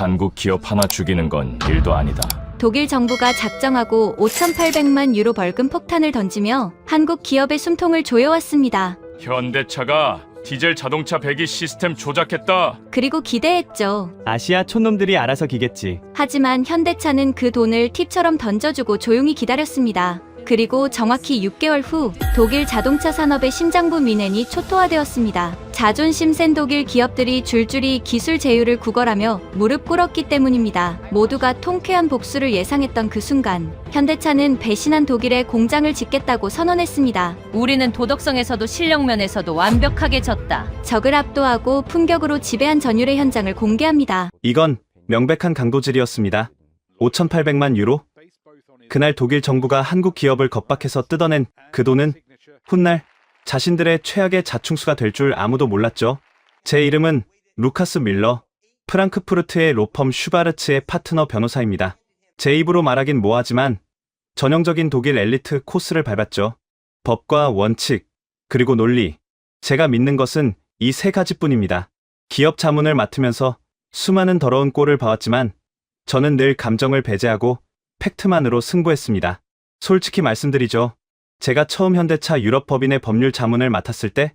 한국 기업 하나 죽이는 건 일도 아니다. 독일 정부가 작정하고 5,800만 유로 벌금 폭탄을 던지며 한국 기업의 숨통을 조여왔습니다. 현대차가 디젤 자동차 배기 시스템 조작했다. 그리고 기대했죠. 아시아 촌놈들이 알아서 기겠지. 하지만 현대차는 그 돈을 팁처럼 던져주고 조용히 기다렸습니다. 그리고 정확히 6개월 후 독일 자동차 산업의 심장부 미넨이 초토화되었습니다. 자존심 센 독일 기업들이 줄줄이 기술 제휴를 구걸하며 무릎 꿇었기 때문입니다. 모두가 통쾌한 복수를 예상했던 그 순간 현대차는 배신한 독일에 공장을 짓겠다고 선언했습니다. 우리는 도덕성에서도 실력 면에서도 완벽하게 졌다. 적을 압도하고 품격으로 지배한 전율의 현장을 공개합니다. 이건 명백한 강도질이었습니다. 5,800만 유로? 그날 독일 정부가 한국 기업을 겁박해서 뜯어낸 그 돈은 훗날 자신들의 최악의 자충수가 될 줄 아무도 몰랐죠. 제 이름은 루카스 밀러, 프랑크푸르트의 로펌 슈바르츠의 파트너 변호사입니다. 제 입으로 말하긴 뭐하지만 전형적인 독일 엘리트 코스를 밟았죠. 법과 원칙, 그리고 논리. 제가 믿는 것은 이 세 가지뿐입니다. 기업 자문을 맡으면서 수많은 더러운 꼴을 봐왔지만 저는 늘 감정을 배제하고 팩트만으로 승부했습니다. 솔직히 말씀드리죠. 제가 처음 현대차 유럽 법인의 법률 자문을 맡았을 때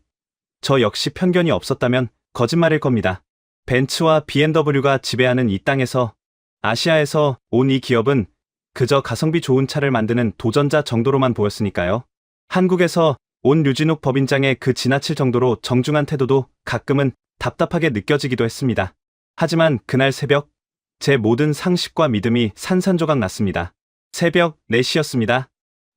저 역시 편견이 없었다면 거짓말일 겁니다. 벤츠와 BMW가 지배하는 이 땅에서 아시아에서 온 이 기업은 그저 가성비 좋은 차를 만드는 도전자 정도로만 보였으니까요. 한국에서 온 류진욱 법인장의 그 지나칠 정도로 정중한 태도도 가끔은 답답하게 느껴지기도 했습니다. 하지만 그날 새벽 제 모든 상식과 믿음이 산산조각 났습니다. 새벽 4시였습니다.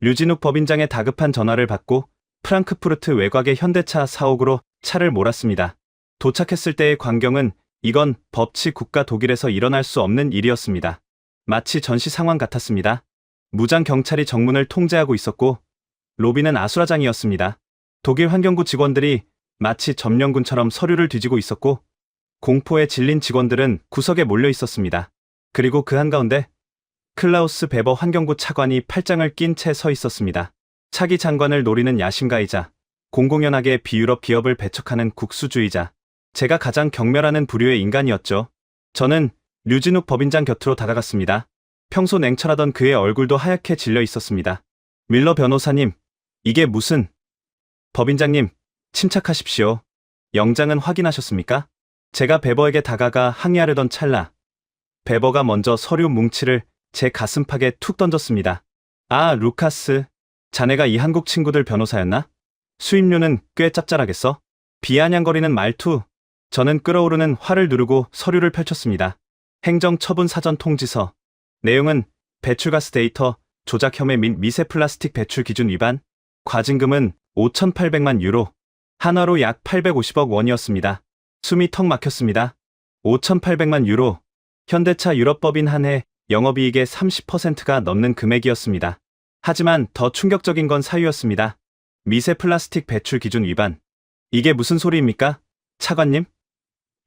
류진욱 법인장의 다급한 전화를 받고 프랑크푸르트 외곽의 현대차 사옥으로 차를 몰았습니다. 도착했을 때의 광경은 이건 법치 국가 독일에서 일어날 수 없는 일이었습니다. 마치 전시 상황 같았습니다. 무장 경찰이 정문을 통제하고 있었고 로비는 아수라장이었습니다. 독일 환경부 직원들이 마치 점령군처럼 서류를 뒤지고 있었고 공포에 질린 직원들은 구석에 몰려 있었습니다. 그리고 그 한가운데 클라우스 베버 환경부 차관이 팔짱을 낀 채 서 있었습니다. 차기 장관을 노리는 야심가이자 공공연하게 비유럽 기업을 배척하는 국수주의자. 제가 가장 경멸하는 부류의 인간이었죠. 저는 류진욱 법인장 곁으로 다가갔습니다. 평소 냉철하던 그의 얼굴도 하얗게 질려 있었습니다. 밀러 변호사님, 이게 무슨... 법인장님, 침착하십시오. 영장은 확인하셨습니까? 제가 베버에게 다가가 항의하려던 찰나 베버가 먼저 서류 뭉치를 제 가슴팍에 툭 던졌습니다. 아, 루카스, 자네가 이 한국 친구들 변호사였나? 수임료는 꽤 짭짤하겠어? 비아냥거리는 말투. 저는 끓어오르는 화를 누르고 서류를 펼쳤습니다. 행정처분 사전 통지서. 내용은 배출가스 데이터, 조작 혐의 및 미세 플라스틱 배출 기준 위반. 과징금은 5,800만 유로, 한화로 약 850억 원이었습니다. 숨이 턱 막혔습니다. 5,800만 유로. 현대차 유럽법인 한 해 영업이익의 30%가 넘는 금액이었습니다. 하지만 더 충격적인 건 사유였습니다. 미세 플라스틱 배출 기준 위반. 이게 무슨 소리입니까? 차관님?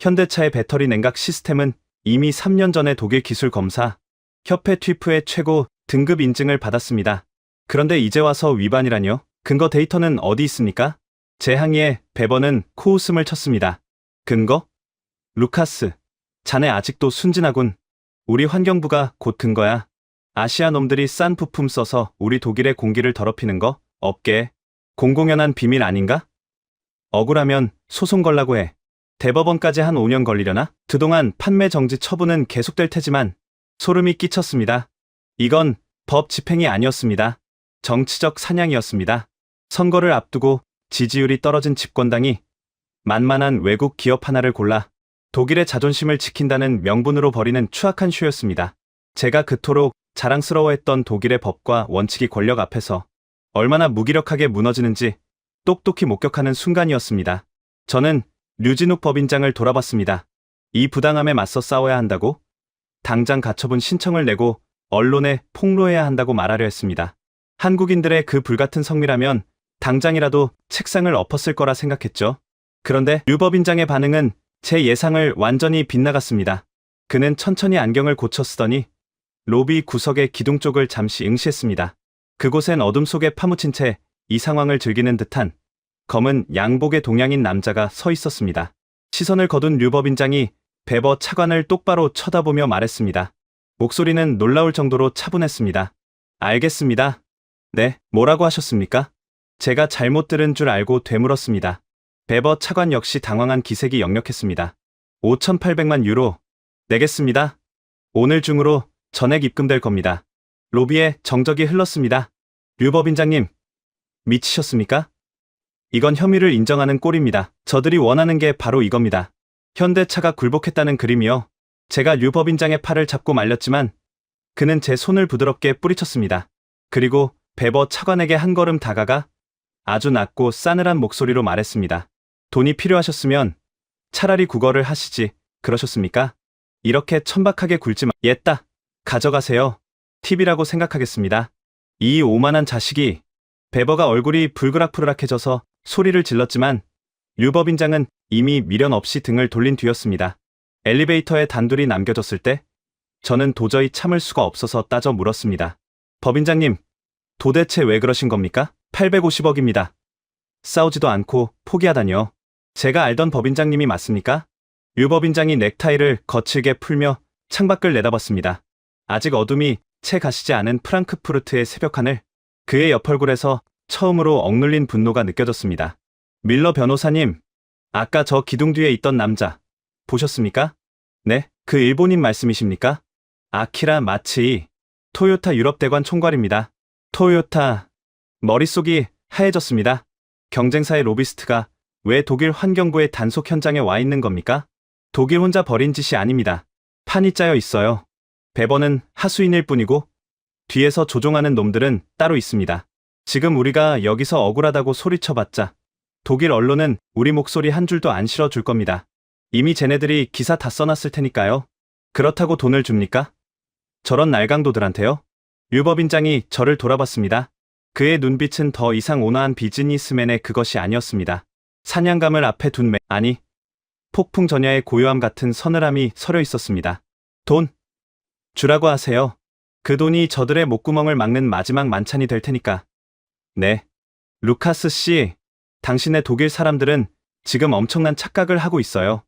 현대차의 배터리 냉각 시스템은 이미 3년 전에 독일 기술 검사 협회 튀프의 최고 등급 인증을 받았습니다. 그런데 이제 와서 위반이라뇨? 근거 데이터는 어디 있습니까? 제 항의에 베버는 코웃음을 쳤습니다. 근거? 루카스, 자네 아직도 순진하군. 우리 환경부가 곧 근거야. 아시아 놈들이 싼 부품 써서 우리 독일의 공기를 더럽히는 거 업계에 공공연한 비밀 아닌가? 억울하면 소송 걸라고 해. 대법원까지 한 5년 걸리려나? 그동안 판매 정지 처분은 계속될 테지만 소름이 끼쳤습니다. 이건 법 집행이 아니었습니다. 정치적 사냥이었습니다. 선거를 앞두고 지지율이 떨어진 집권당이 만만한 외국 기업 하나를 골라 독일의 자존심을 지킨다는 명분으로 벌이는 추악한 쇼였습니다. 제가 그토록 자랑스러워했던 독일의 법과 원칙이 권력 앞에서 얼마나 무기력하게 무너지는지 똑똑히 목격하는 순간이었습니다. 저는 류진욱 법인장을 돌아봤습니다. 이 부당함에 맞서 싸워야 한다고? 당장 가처분 신청을 내고 언론에 폭로해야 한다고 말하려 했습니다. 한국인들의 그 불같은 성미라면 당장이라도 책상을 엎었을 거라 생각했죠. 그런데 류 법인장의 반응은 제 예상을 완전히 빗나갔습니다. 그는 천천히 안경을 고쳐 쓰더니 로비 구석의 기둥 쪽을 잠시 응시했습니다. 그곳엔 어둠 속에 파묻힌 채 이 상황을 즐기는 듯한 검은 양복의 동양인 남자가 서 있었습니다. 시선을 거둔 류 법인장이 베버 차관을 똑바로 쳐다보며 말했습니다. 목소리는 놀라울 정도로 차분했습니다. 알겠습니다. 네, 뭐라고 하셨습니까? 제가 잘못 들은 줄 알고 되물었습니다. 베버 차관 역시 당황한 기색이 역력했습니다. 5,800만 유로 내겠습니다. 오늘 중으로 전액 입금될 겁니다. 로비에 정적이 흘렀습니다. 류법인장님, 미치셨습니까? 이건 혐의를 인정하는 꼴입니다. 저들이 원하는 게 바로 이겁니다. 현대차가 굴복했다는 그림이요. 제가 류법인장의 팔을 잡고 말렸지만 그는 제 손을 부드럽게 뿌리쳤습니다. 그리고 베버 차관에게 한 걸음 다가가 아주 낮고 싸늘한 목소리로 말했습니다. 돈이 필요하셨으면 차라리 국어를 하시지 그러셨습니까? 이렇게 천박하게 굴지 였다. 가져가세요. 팁이라고 생각하겠습니다. 이 오만한 자식이. 베버가 얼굴이 불그락불락해져서 소리를 질렀지만 류법인장은 이미 미련 없이 등을 돌린 뒤였습니다. 엘리베이터에 단둘이 남겨졌을 때 저는 도저히 참을 수가 없어서 따져 물었습니다. 법인장님, 도대체 왜 그러신 겁니까? 850억입니다. 싸우지도 않고 포기하다니요. 제가 알던 법인장님이 맞습니까? 류법인장이 넥타이를 거칠게 풀며 창밖을 내다봤습니다. 아직 어둠이 채 가시지 않은 프랑크푸르트의 새벽하늘, 그의 옆 얼굴에서 처음으로 억눌린 분노가 느껴졌습니다. 밀러 변호사님, 아까 저 기둥 뒤에 있던 남자 보셨습니까? 네, 그 일본인 말씀이십니까? 아키라 마츠이, 토요타 유럽 대관 총괄입니다. 토요타. 머릿속이 하얘졌습니다. 경쟁사의 로비스트가 왜 독일 환경부의 단속 현장에 와 있는 겁니까? 독일 혼자 벌인 짓이 아닙니다. 판이 짜여 있어요. 베버는 하수인일 뿐이고 뒤에서 조종하는 놈들은 따로 있습니다. 지금 우리가 여기서 억울하다고 소리쳐봤자 독일 언론은 우리 목소리 한 줄도 안 실어줄 겁니다. 이미 쟤네들이 기사 다 써놨을 테니까요. 그렇다고 돈을 줍니까? 저런 날강도들한테요? 류법인장이 저를 돌아봤습니다. 그의 눈빛은 더 이상 온화한 비즈니스맨의 그것이 아니었습니다. 사냥감을 앞에 둔 아니, 폭풍 전야의 고요함 같은 서늘함이 서려 있었습니다. 돈 주라고 하세요. 그 돈이 저들의 목구멍을 막는 마지막 만찬이 될 테니까. 네. 루카스 씨, 당신의 독일 사람들은 지금 엄청난 착각을 하고 있어요.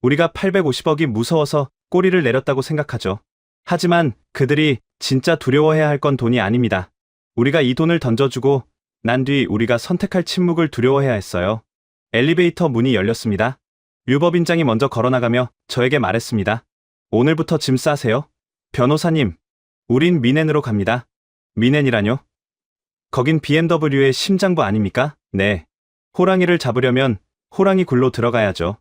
우리가 850억이 무서워서 꼬리를 내렸다고 생각하죠. 하지만 그들이 진짜 두려워해야 할 건 돈이 아닙니다. 우리가 이 돈을 던져주고 난 뒤 우리가 선택할 침묵을 두려워해야 했어요. 엘리베이터 문이 열렸습니다. 류법인장이 먼저 걸어나가며 저에게 말했습니다. 오늘부터 짐 싸세요. 변호사님, 우린 미넨으로 갑니다. 미넨이라뇨? 거긴 BMW의 심장부 아닙니까? 네. 호랑이를 잡으려면 호랑이 굴로 들어가야죠.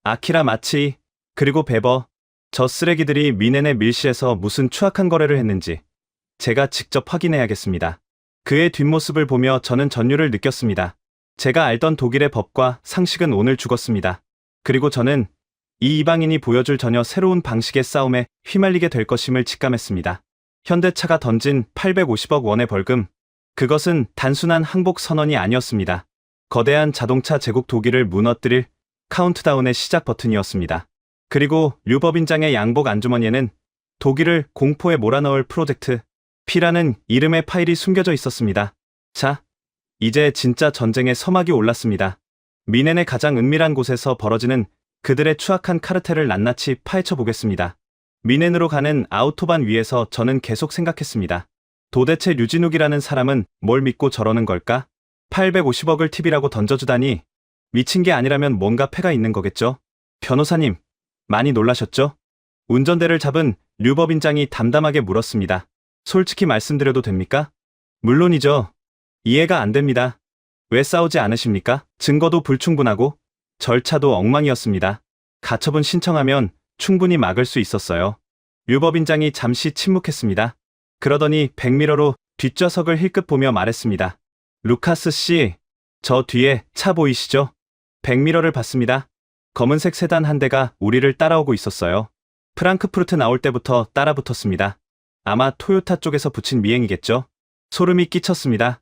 아키라 마츠이, 그리고 베버, 저 쓰레기들이 미넨의 밀실에서 무슨 추악한 거래를 했는지 제가 직접 확인해야겠습니다. 그의 뒷모습을 보며 저는 전율을 느꼈습니다. 제가 알던 독일의 법과 상식은 오늘 죽었습니다. 그리고 저는 이 이방인이 보여줄 전혀 새로운 방식의 싸움에 휘말리게 될 것임을 직감했습니다. 현대차가 던진 850억 원의 벌금, 그것은 단순한 항복 선언이 아니었습니다. 거대한 자동차 제국 독일을 무너뜨릴 카운트다운의 시작 버튼이었습니다. 그리고 류법인장의 양복 안주머니에는 독일을 공포에 몰아넣을 프로젝트 P라는 이름의 파일이 숨겨져 있었습니다. 자, 이제 진짜 전쟁의 서막이 올랐습니다. 미넨의 가장 은밀한 곳에서 벌어지는 그들의 추악한 카르텔을 낱낱이 파헤쳐 보겠습니다. 미넨으로 가는 아우토반 위에서 저는 계속 생각했습니다. 도대체 류진욱이라는 사람은 뭘 믿고 저러는 걸까? 850억을 팁이라고 던져주다니, 미친 게 아니라면 뭔가 패가 있는 거겠죠? 변호사님, 많이 놀라셨죠? 운전대를 잡은 류법인장이 담담하게 물었습니다. 솔직히 말씀드려도 됩니까? 물론이죠. 이해가 안 됩니다. 왜 싸우지 않으십니까? 증거도 불충분하고 절차도 엉망이었습니다. 가처분 신청하면 충분히 막을 수 있었어요. 류법인장이 잠시 침묵했습니다. 그러더니 백미러로 뒷좌석을 힐끗 보며 말했습니다. 루카스 씨, 저 뒤에 차 보이시죠? 백미러를 봤습니다. 검은색 세단 한 대가 우리를 따라오고 있었어요. 프랑크푸르트 나올 때부터 따라붙었습니다. 아마 토요타 쪽에서 붙인 미행이겠죠? 소름이 끼쳤습니다.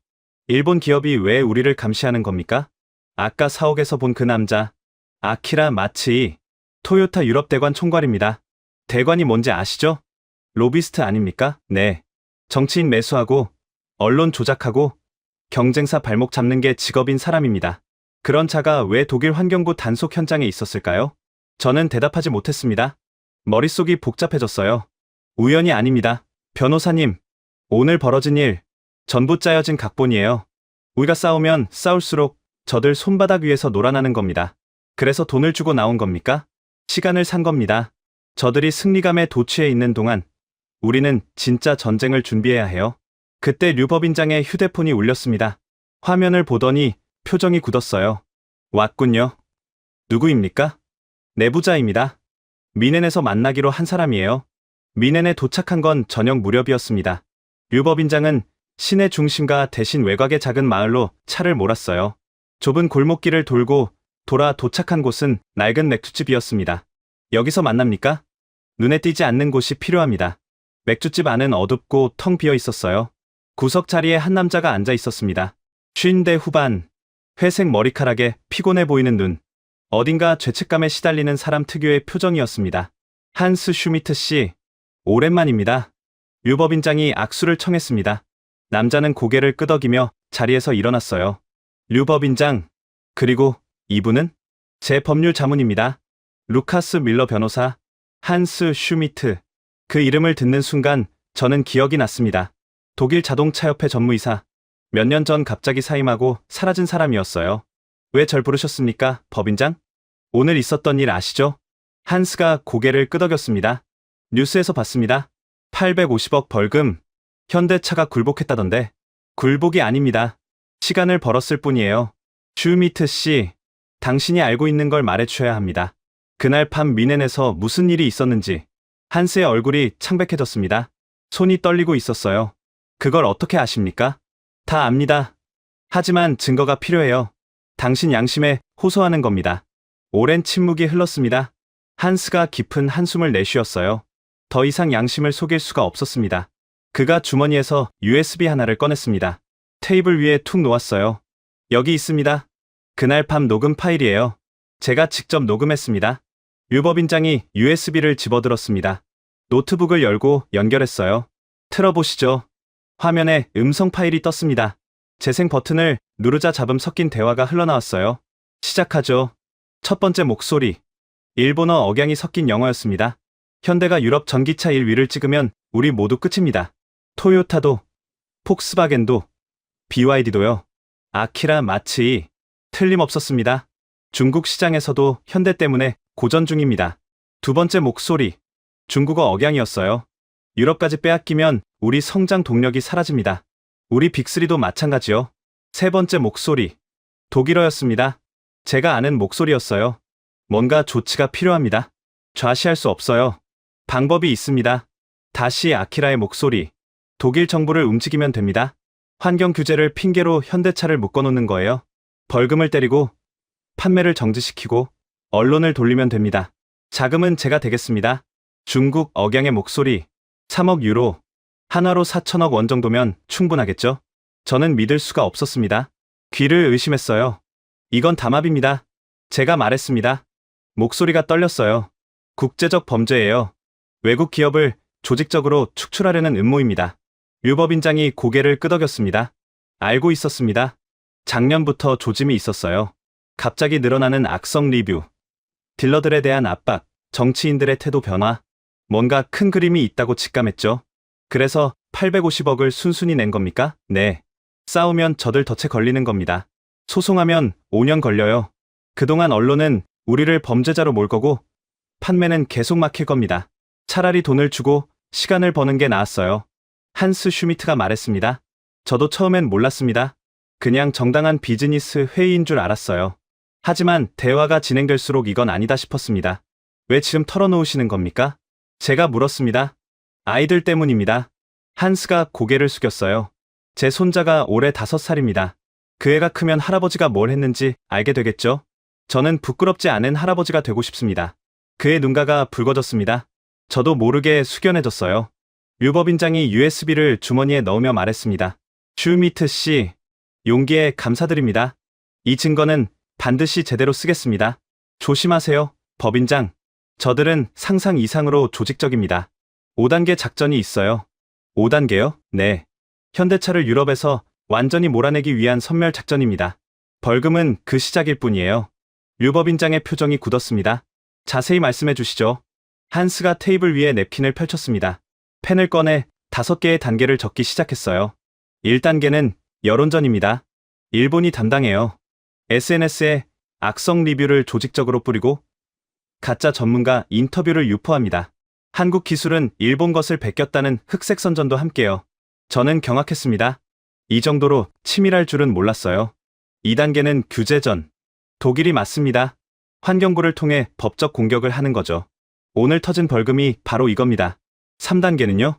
일본 기업이 왜 우리를 감시하는 겁니까? 아까 사옥에서 본 그 남자, 아키라 마츠이, 토요타 유럽 대관 총괄입니다. 대관이 뭔지 아시죠? 로비스트 아닙니까? 네. 정치인 매수하고, 언론 조작하고, 경쟁사 발목 잡는 게 직업인 사람입니다. 그런 자가 왜 독일 환경부 단속 현장에 있었을까요? 저는 대답하지 못했습니다. 머릿속이 복잡해졌어요. 우연이 아닙니다. 변호사님, 오늘 벌어진 일 전부 짜여진 각본이에요. 우리가 싸우면 싸울수록 저들 손바닥 위에서 놀아나는 겁니다. 그래서 돈을 주고 나온 겁니까? 시간을 산 겁니다. 저들이 승리감에 도취해 있는 동안 우리는 진짜 전쟁을 준비해야 해요. 그때 류법인장의 휴대폰이 울렸습니다. 화면을 보더니 표정이 굳었어요. 왔군요. 누구입니까? 내부자입니다. 미넨에서 만나기로 한 사람이에요. 미넨에 도착한 건 저녁 무렵이었습니다. 류법인장은 시내 중심가 대신 외곽의 작은 마을로 차를 몰았어요. 좁은 골목길을 돌고 돌아 도착한 곳은 낡은 맥주집이었습니다. 여기서 만납니까? 눈에 띄지 않는 곳이 필요합니다. 맥주집 안은 어둡고 텅 비어 있었어요. 구석 자리에 한 남자가 앉아 있었습니다. 50대 후반, 회색 머리카락에 피곤해 보이는 눈, 어딘가 죄책감에 시달리는 사람 특유의 표정이었습니다. 한스 슈미트 씨, 오랜만입니다. 류법인장이 악수를 청했습니다. 남자는 고개를 끄덕이며 자리에서 일어났어요. 류법인장, 그리고 이분은? 제 법률 자문입니다. 루카스 밀러 변호사, 한스 슈미트. 그 이름을 듣는 순간 저는 기억이 났습니다. 독일 자동차협회 전무이사. 몇 년 전 갑자기 사임하고 사라진 사람이었어요. 왜 절 부르셨습니까, 법인장? 오늘 있었던 일 아시죠? 한스가 고개를 끄덕였습니다. 뉴스에서 봤습니다. 850억 벌금. 현대차가 굴복했다던데. 굴복이 아닙니다. 시간을 벌었을 뿐이에요. 슈미트 씨, 당신이 알고 있는 걸 말해주셔야 합니다. 그날 밤 미넨에서 무슨 일이 있었는지. 한스의 얼굴이 창백해졌습니다. 손이 떨리고 있었어요. 그걸 어떻게 아십니까? 다 압니다. 하지만 증거가 필요해요. 당신 양심에 호소하는 겁니다. 오랜 침묵이 흘렀습니다. 한스가 깊은 한숨을 내쉬었어요. 더 이상 양심을 속일 수가 없었습니다. 그가 주머니에서 USB 하나를 꺼냈습니다. 테이블 위에 툭 놓았어요. 여기 있습니다. 그날 밤 녹음 파일이에요. 제가 직접 녹음했습니다. 류법인장이 USB를 집어들었습니다. 노트북을 열고 연결했어요. 틀어보시죠. 화면에 음성 파일이 떴습니다. 재생 버튼을 누르자 잡음 섞인 대화가 흘러나왔어요. 시작하죠. 첫 번째 목소리. 일본어 억양이 섞인 영어였습니다. 현대가 유럽 전기차 1위를 찍으면 우리 모두 끝입니다. 토요타도, 폭스바겐도, BYD도요. 아키라 마츠이. 틀림없었습니다. 중국 시장에서도 현대 때문에 고전 중입니다. 두 번째 목소리. 중국어 억양이었어요. 유럽까지 빼앗기면 우리 성장 동력이 사라집니다. 우리 빅3도 마찬가지요. 세 번째 목소리. 독일어였습니다. 제가 아는 목소리였어요. 뭔가 조치가 필요합니다. 좌시할 수 없어요. 방법이 있습니다. 다시 아키라의 목소리. 독일 정부를 움직이면 됩니다. 환경 규제를 핑계로 현대차를 묶어놓는 거예요. 벌금을 때리고 판매를 정지시키고 언론을 돌리면 됩니다. 자금은 제가 되겠습니다. 중국 억양의 목소리. 3억 유로. 한화로 4천억 원 정도면 충분하겠죠? 저는 믿을 수가 없었습니다. 귀를 의심했어요. 이건 담합입니다. 제가 말했습니다. 목소리가 떨렸어요. 국제적 범죄예요. 외국 기업을 조직적으로 축출하려는 음모입니다. 류법인장이 고개를 끄덕였습니다. 알고 있었습니다. 작년부터 조짐이 있었어요. 갑자기 늘어나는 악성 리뷰. 딜러들에 대한 압박, 정치인들의 태도 변화. 뭔가 큰 그림이 있다고 직감했죠. 그래서 850억을 순순히 낸 겁니까? 네. 싸우면 저들 덫에 걸리는 겁니다. 소송하면 5년 걸려요. 그동안 언론은 우리를 범죄자로 몰 거고 판매는 계속 막힐 겁니다. 차라리 돈을 주고 시간을 버는 게 나았어요. 한스 슈미트가 말했습니다. 저도 처음엔 몰랐습니다. 그냥 정당한 비즈니스 회의인 줄 알았어요. 하지만 대화가 진행될수록 이건 아니다 싶었습니다. 왜 지금 털어놓으시는 겁니까? 제가 물었습니다. 아이들 때문입니다. 한스가 고개를 숙였어요. 제 손자가 올해 5살입니다. 그 애가 크면 할아버지가 뭘 했는지 알게 되겠죠? 저는 부끄럽지 않은 할아버지가 되고 싶습니다. 그의 눈가가 붉어졌습니다. 저도 모르게 숙연해졌어요. 류법인장이 USB를 주머니에 넣으며 말했습니다. 슈미트 씨, 용기에 감사드립니다. 이 증거는 반드시 제대로 쓰겠습니다. 조심하세요, 법인장. 저들은 상상 이상으로 조직적입니다. 5단계 작전이 있어요. 5단계요? 네. 현대차를 유럽에서 완전히 몰아내기 위한 선멸 작전입니다. 벌금은 그 시작일 뿐이에요. 류법인장의 표정이 굳었습니다. 자세히 말씀해 주시죠. 한스가 테이블 위에 냅킨을 펼쳤습니다. 펜을 꺼내 5개의 단계를 적기 시작했어요. 1단계는 여론전입니다. 일본이 담당해요. SNS에 악성 리뷰를 조직적으로 뿌리고 가짜 전문가 인터뷰를 유포합니다. 한국 기술은 일본 것을 베꼈다는 흑색 선전도 함께요. 저는 경악했습니다. 이 정도로 치밀할 줄은 몰랐어요. 2단계는 규제전. 독일이 맞습니다. 환경부를 통해 법적 공격을 하는 거죠. 오늘 터진 벌금이 바로 이겁니다. 3단계는요?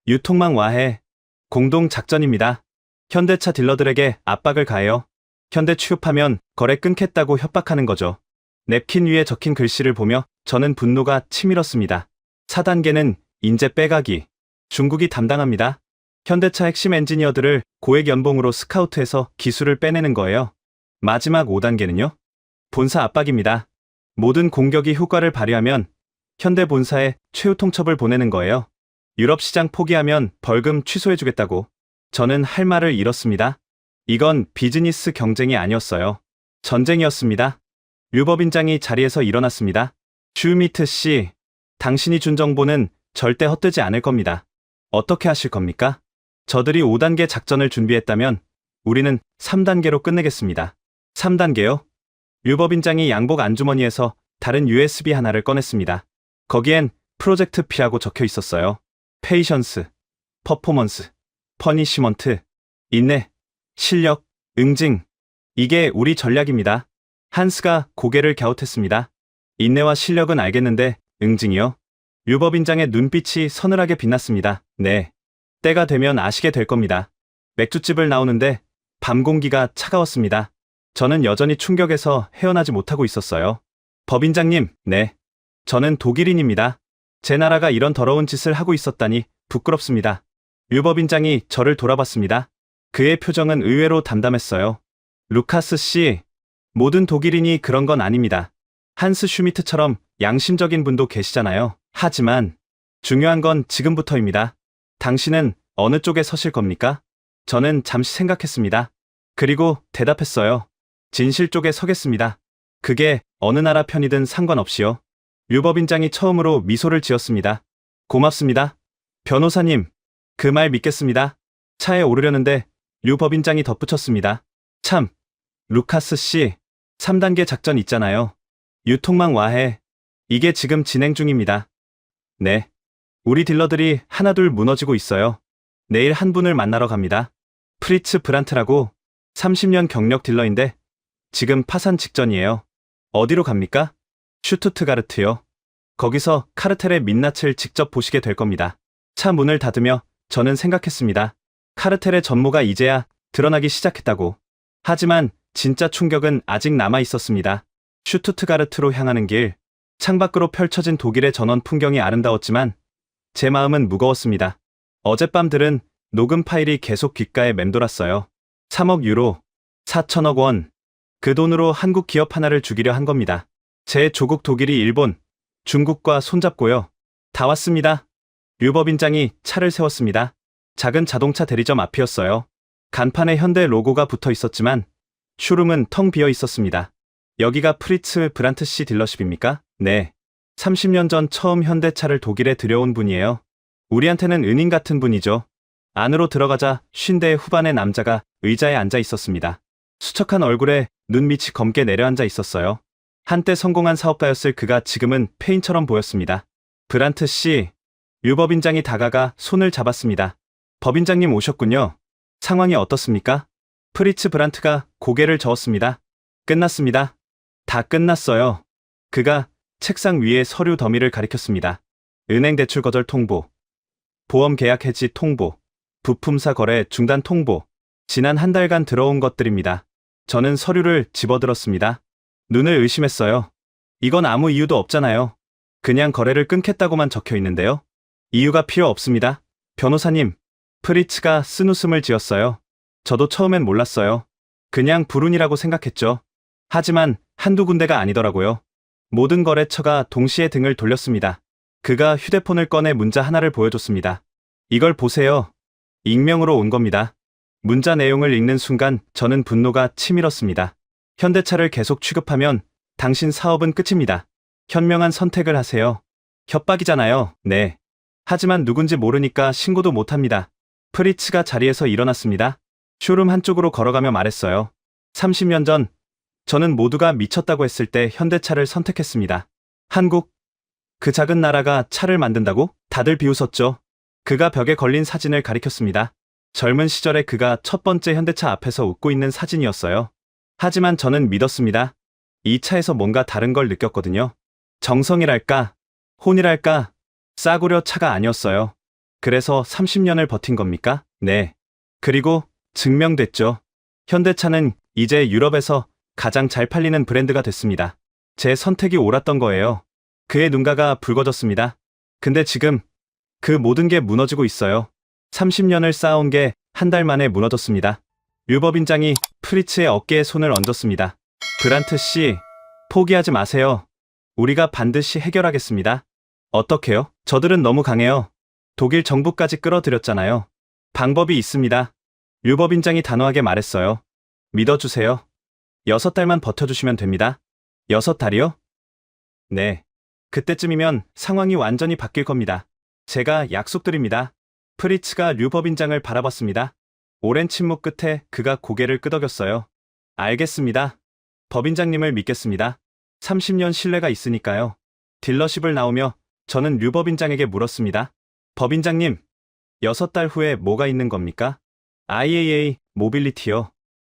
유통망 와해. 공동 작전입니다. 현대차 딜러들에게 압박을 가해요. 현대 취급하면 거래 끊겠다고 협박하는 거죠. 냅킨 위에 적힌 글씨를 보며 저는 분노가 치밀었습니다. 4단계는 인재 빼가기. 중국이 담당합니다. 현대차 핵심 엔지니어들을 고액 연봉으로 스카우트해서 기술을 빼내는 거예요. 마지막 5단계는요? 본사 압박입니다. 모든 공격이 효과를 발휘하면 현대 본사에 최후 통첩을 보내는 거예요. 유럽 시장 포기하면 벌금 취소해주겠다고. 저는 할 말을 잃었습니다. 이건 비즈니스 경쟁이 아니었어요. 전쟁이었습니다. 류법인장이 자리에서 일어났습니다. 슈미트 씨, 당신이 준 정보는 절대 헛되지 않을 겁니다. 어떻게 하실 겁니까? 저들이 5단계 작전을 준비했다면 우리는 3단계로 끝내겠습니다. 3단계요? 류법인장이 양복 안주머니에서 다른 USB 하나를 꺼냈습니다. 거기엔 프로젝트 P라고 적혀 있었어요. 페이션스, 퍼포먼스, 퍼니시먼트, 인내, 실력, 응징. 이게 우리 전략입니다. 한스가 고개를 갸웃했습니다. 인내와 실력은 알겠는데 응징이요? 류법인장의 눈빛이 서늘하게 빛났습니다. 네. 때가 되면 아시게 될 겁니다. 맥주집을 나오는데 밤 공기가 차가웠습니다. 저는 여전히 충격에서 헤어나지 못하고 있었어요. 법인장님, 네. 저는 독일인입니다. 제 나라가 이런 더러운 짓을 하고 있었다니 부끄럽습니다. 류법인장이 저를 돌아봤습니다. 그의 표정은 의외로 담담했어요. 루카스 씨, 모든 독일인이 그런 건 아닙니다. 한스 슈미트처럼 양심적인 분도 계시잖아요. 하지만 중요한 건 지금부터입니다. 당신은 어느 쪽에 서실 겁니까? 저는 잠시 생각했습니다. 그리고 대답했어요. 진실 쪽에 서겠습니다. 그게 어느 나라 편이든 상관없이요. 류법인장이 처음으로 미소를 지었습니다. 고맙습니다. 변호사님, 그 말 믿겠습니다. 차에 오르려는데 류법인장이 덧붙였습니다. 참, 루카스 씨, 3단계 작전 있잖아요. 유통망 와해. 이게 지금 진행 중입니다. 네. 우리 딜러들이 하나둘 무너지고 있어요. 내일 한 분을 만나러 갑니다. 프리츠 브란트라고 30년 경력 딜러인데 지금 파산 직전이에요. 어디로 갑니까? 슈투트가르트요. 거기서 카르텔의 민낯을 직접 보시게 될 겁니다. 차 문을 닫으며 저는 생각했습니다. 카르텔의 전모가 이제야 드러나기 시작했다고. 하지만 진짜 충격은 아직 남아 있었습니다. 슈투트가르트로 향하는 길, 창밖으로 펼쳐진 독일의 전원 풍경이 아름다웠지만 제 마음은 무거웠습니다. 어젯밤들은 녹음 파일이 계속 귓가에 맴돌았어요. 3억 유로, 4천억 원. 그 돈으로 한국 기업 하나를 죽이려 한 겁니다. 제 조국 독일이 일본, 중국과 손잡고요. 다 왔습니다. 류법인장이 차를 세웠습니다. 작은 자동차 대리점 앞이었어요. 간판에 현대 로고가 붙어 있었지만 쇼룸은 텅 비어 있었습니다. 여기가 프리츠 브란트 씨 딜러십입니까? 네. 30년 전 처음 현대차를 독일에 들여온 분이에요. 우리한테는 은인 같은 분이죠. 안으로 들어가자 50대 후반의 남자가 의자에 앉아 있었습니다. 수척한 얼굴에 눈밑이 검게 내려앉아 있었어요. 한때 성공한 사업가였을 그가 지금은 폐인처럼 보였습니다. 브란트 씨, 류법인장이 다가가 손을 잡았습니다. 법인장님 오셨군요. 상황이 어떻습니까? 프리츠 브란트가 고개를 저었습니다. 끝났습니다. 다 끝났어요. 그가 책상 위에 서류 더미를 가리켰습니다. 은행 대출 거절 통보, 보험 계약 해지 통보, 부품사 거래 중단 통보, 지난 한 달간 들어온 것들입니다. 저는 서류를 집어들었습니다. 눈을 의심했어요. 이건 아무 이유도 없잖아요. 그냥 거래를 끊겠다고만 적혀 있는데요. 이유가 필요 없습니다. 변호사님, 프리츠가 쓴웃음을 지었어요. 저도 처음엔 몰랐어요. 그냥 불운이라고 생각했죠. 하지만 한두 군데가 아니더라고요. 모든 거래처가 동시에 등을 돌렸습니다. 그가 휴대폰을 꺼내 문자 하나를 보여줬습니다. 이걸 보세요. 익명으로 온 겁니다. 문자 내용을 읽는 순간 저는 분노가 치밀었습니다. 현대차를 계속 취급하면 당신 사업은 끝입니다. 현명한 선택을 하세요. 협박이잖아요. 네. 하지만 누군지 모르니까 신고도 못합니다. 프리츠가 자리에서 일어났습니다. 쇼룸 한쪽으로 걸어가며 말했어요. 30년 전 저는 모두가 미쳤다고 했을 때 현대차를 선택했습니다. 한국, 그 작은 나라가 차를 만든다고? 다들 비웃었죠. 그가 벽에 걸린 사진을 가리켰습니다. 젊은 시절에 그가 첫 번째 현대차 앞에서 웃고 있는 사진이었어요. 하지만 저는 믿었습니다. 이 차에서 뭔가 다른 걸 느꼈거든요. 정성이랄까, 혼이랄까, 싸구려 차가 아니었어요. 그래서 30년을 버틴 겁니까? 네. 그리고 증명됐죠. 현대차는 이제 유럽에서 가장 잘 팔리는 브랜드가 됐습니다. 제 선택이 옳았던 거예요. 그의 눈가가 붉어졌습니다. 근데 지금 그 모든 게 무너지고 있어요. 30년을 쌓아온 게 한 달 만에 무너졌습니다. 류법인장이 프리츠의 어깨에 손을 얹었습니다. 브란트 씨, 포기하지 마세요. 우리가 반드시 해결하겠습니다. 어떻게요? 저들은 너무 강해요. 독일 정부까지 끌어들였잖아요. 방법이 있습니다. 류법인장이 단호하게 말했어요. 믿어주세요. 6달만 버텨주시면 됩니다. 6달이요? 네. 그때쯤이면 상황이 완전히 바뀔 겁니다. 제가 약속드립니다. 프리츠가 류법인장을 바라봤습니다. 오랜 침묵 끝에 그가 고개를 끄덕였어요. 알겠습니다. 법인장님을 믿겠습니다. 30년 신뢰가 있으니까요. 딜러십을 나오며 저는 류법인장에게 물었습니다. 법인장님, 6달 후에 뭐가 있는 겁니까? IAA 모빌리티요.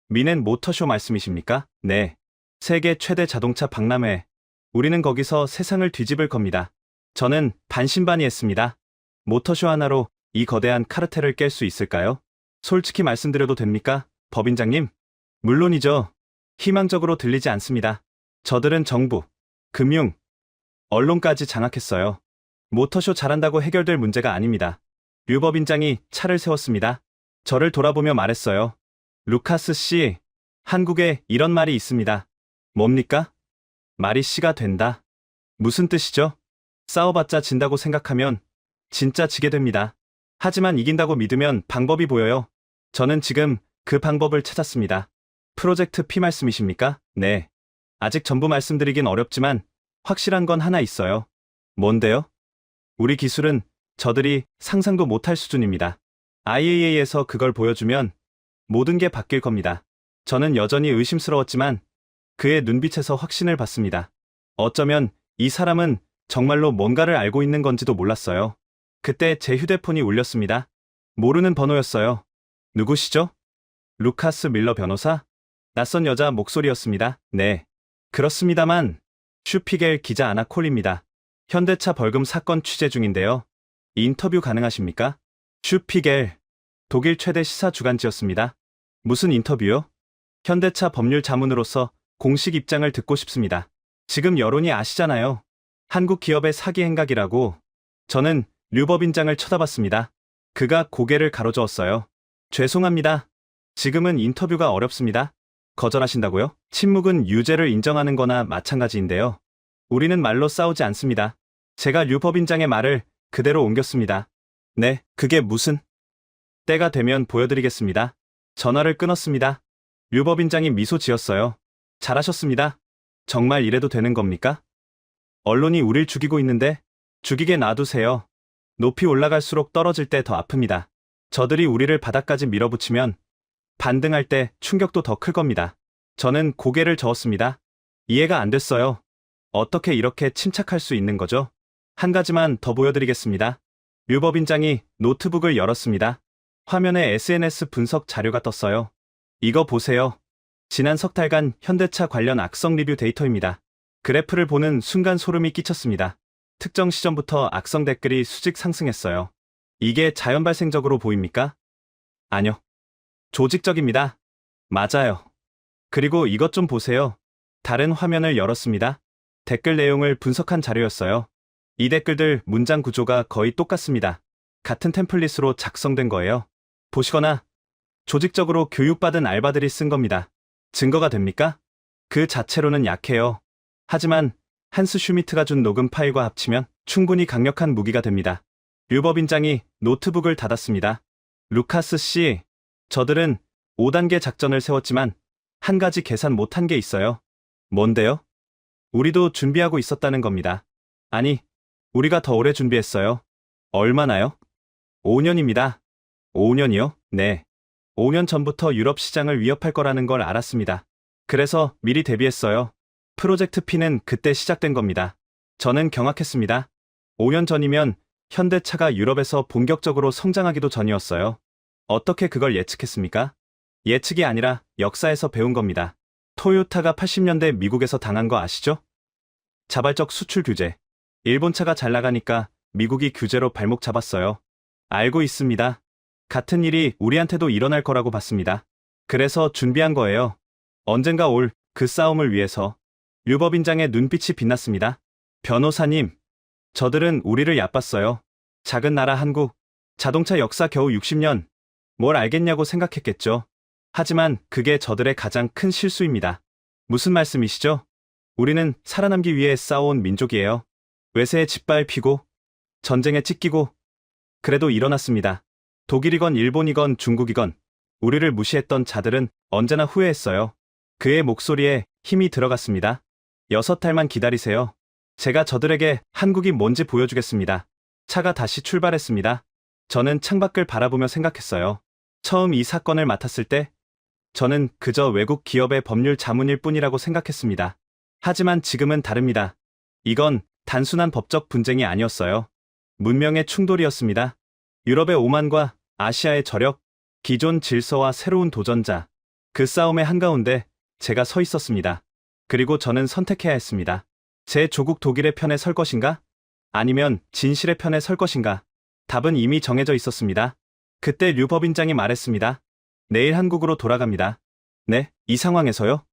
미넨 모터쇼 말씀이십니까? 네. 세계 최대 자동차 박람회. 우리는 거기서 세상을 뒤집을 겁니다. 저는 반신반의했습니다. 모터쇼 하나로 이 거대한 카르텔을 깰 수 있을까요? 솔직히 말씀드려도 됩니까, 법인장님? 물론이죠. 희망적으로 들리지 않습니다. 저들은 정부, 금융, 언론까지 장악했어요. 모터쇼 잘한다고 해결될 문제가 아닙니다. 류법인장이 차를 세웠습니다. 저를 돌아보며 말했어요. 루카스 씨, 한국에 이런 말이 있습니다. 뭡니까? 말이 씨가 된다. 무슨 뜻이죠? 싸워봤자 진다고 생각하면 진짜 지게 됩니다. 하지만 이긴다고 믿으면 방법이 보여요. 저는 지금 그 방법을 찾았습니다. 프로젝트 P 말씀이십니까? 네. 아직 전부 말씀드리긴 어렵지만 확실한 건 하나 있어요. 뭔데요? 우리 기술은 저들이 상상도 못할 수준입니다. IAA에서 그걸 보여주면 모든 게 바뀔 겁니다. 저는 여전히 의심스러웠지만 그의 눈빛에서 확신을 받습니다. 어쩌면 이 사람은 정말로 뭔가를 알고 있는 건지도 몰랐어요. 그때 제 휴대폰이 울렸습니다. 모르는 번호였어요. 누구시죠? 루카스 밀러 변호사? 낯선 여자 목소리였습니다. 네. 그렇습니다만 슈피겔 기자 아나 콜입니다. 현대차 벌금 사건 취재 중인데요. 인터뷰 가능하십니까? 슈피겔, 독일 최대 시사 주간지였습니다. 무슨 인터뷰요? 현대차 법률 자문으로서 공식 입장을 듣고 싶습니다. 지금 여론이 아시잖아요. 한국 기업의 사기 행각이라고. 저는 류법인장을 쳐다봤습니다. 그가 고개를 가로저었어요. 죄송합니다. 지금은 인터뷰가 어렵습니다. 거절하신다고요? 침묵은 유죄를 인정하는 거나 마찬가지인데요. 우리는 말로 싸우지 않습니다. 제가 류법인장의 말을 그대로 옮겼습니다. 네, 그게 무슨? 때가 되면 보여드리겠습니다. 전화를 끊었습니다. 류법인장이 미소 지었어요. 잘하셨습니다. 정말 이래도 되는 겁니까? 언론이 우릴 죽이고 있는데 죽이게 놔두세요. 높이 올라갈수록 떨어질 때 더 아픕니다. 저들이 우리를 바닥까지 밀어붙이면 반등할 때 충격도 더 클 겁니다. 저는 고개를 저었습니다. 이해가 안 됐어요. 어떻게 이렇게 침착할 수 있는 거죠? 한 가지만 더 보여드리겠습니다. 류법인장이 노트북을 열었습니다. 화면에 SNS 분석 자료가 떴어요. 이거 보세요. 지난 석 달간 현대차 관련 악성 리뷰 데이터입니다. 그래프를 보는 순간 소름이 끼쳤습니다. 특정 시점부터 악성 댓글이 수직 상승했어요. 이게 자연 발생적으로 보입니까? 아니요. 조직적입니다. 맞아요. 그리고 이것 좀 보세요. 다른 화면을 열었습니다. 댓글 내용을 분석한 자료였어요. 이 댓글들 문장 구조가 거의 똑같습니다. 같은 템플릿으로 작성된 거예요. 보시거나 조직적으로 교육받은 알바들이 쓴 겁니다. 증거가 됩니까? 그 자체로는 약해요. 하지만 한스 슈미트가 준 녹음 파일과 합치면 충분히 강력한 무기가 됩니다. 류법인장이 노트북을 닫았습니다. 루카스 씨, 저들은 5단계 작전을 세웠지만 한 가지 계산 못한 게 있어요. 뭔데요? 우리도 준비하고 있었다는 겁니다. 아니, 우리가 더 오래 준비했어요. 얼마나요? 5년입니다. 5년이요? 네. 5년 전부터 유럽 시장을 위협할 거라는 걸 알았습니다. 그래서 미리 대비했어요. 프로젝트 P는 그때 시작된 겁니다. 저는 경악했습니다. 5년 전이면 현대차가 유럽에서 본격적으로 성장하기도 전이었어요. 어떻게 그걸 예측했습니까? 예측이 아니라 역사에서 배운 겁니다. 토요타가 80년대 미국에서 당한 거 아시죠? 자발적 수출 규제. 일본 차가 잘 나가니까 미국이 규제로 발목 잡았어요. 알고 있습니다. 같은 일이 우리한테도 일어날 거라고 봤습니다. 그래서 준비한 거예요. 언젠가 올 그 싸움을 위해서. 류법인장의 눈빛이 빛났습니다. 변호사님, 저들은 우리를 얕봤어요. 작은 나라 한국, 자동차 역사 겨우 60년. 뭘 알겠냐고 생각했겠죠. 하지만 그게 저들의 가장 큰 실수입니다. 무슨 말씀이시죠? 우리는 살아남기 위해 싸워온 민족이에요. 외세에 짓밟히고, 전쟁에 찢기고, 그래도 일어났습니다. 독일이건 일본이건 중국이건 우리를 무시했던 자들은 언제나 후회했어요. 그의 목소리에 힘이 들어갔습니다. 6달만 기다리세요. 제가 저들에게 한국이 뭔지 보여주겠습니다. 차가 다시 출발했습니다. 저는 창밖을 바라보며 생각했어요. 처음 이 사건을 맡았을 때 저는 그저 외국 기업의 법률 자문일 뿐이라고 생각했습니다. 하지만 지금은 다릅니다. 이건 단순한 법적 분쟁이 아니었어요. 문명의 충돌이었습니다. 유럽의 오만과 아시아의 저력, 기존 질서와 새로운 도전자. 그 싸움의 한가운데 제가 서 있었습니다. 그리고 저는 선택해야 했습니다. 제 조국 독일의 편에 설 것인가? 아니면 진실의 편에 설 것인가? 답은 이미 정해져 있었습니다. 그때 류법인장이 말했습니다. 내일 한국으로 돌아갑니다. 네, 이 상황에서요?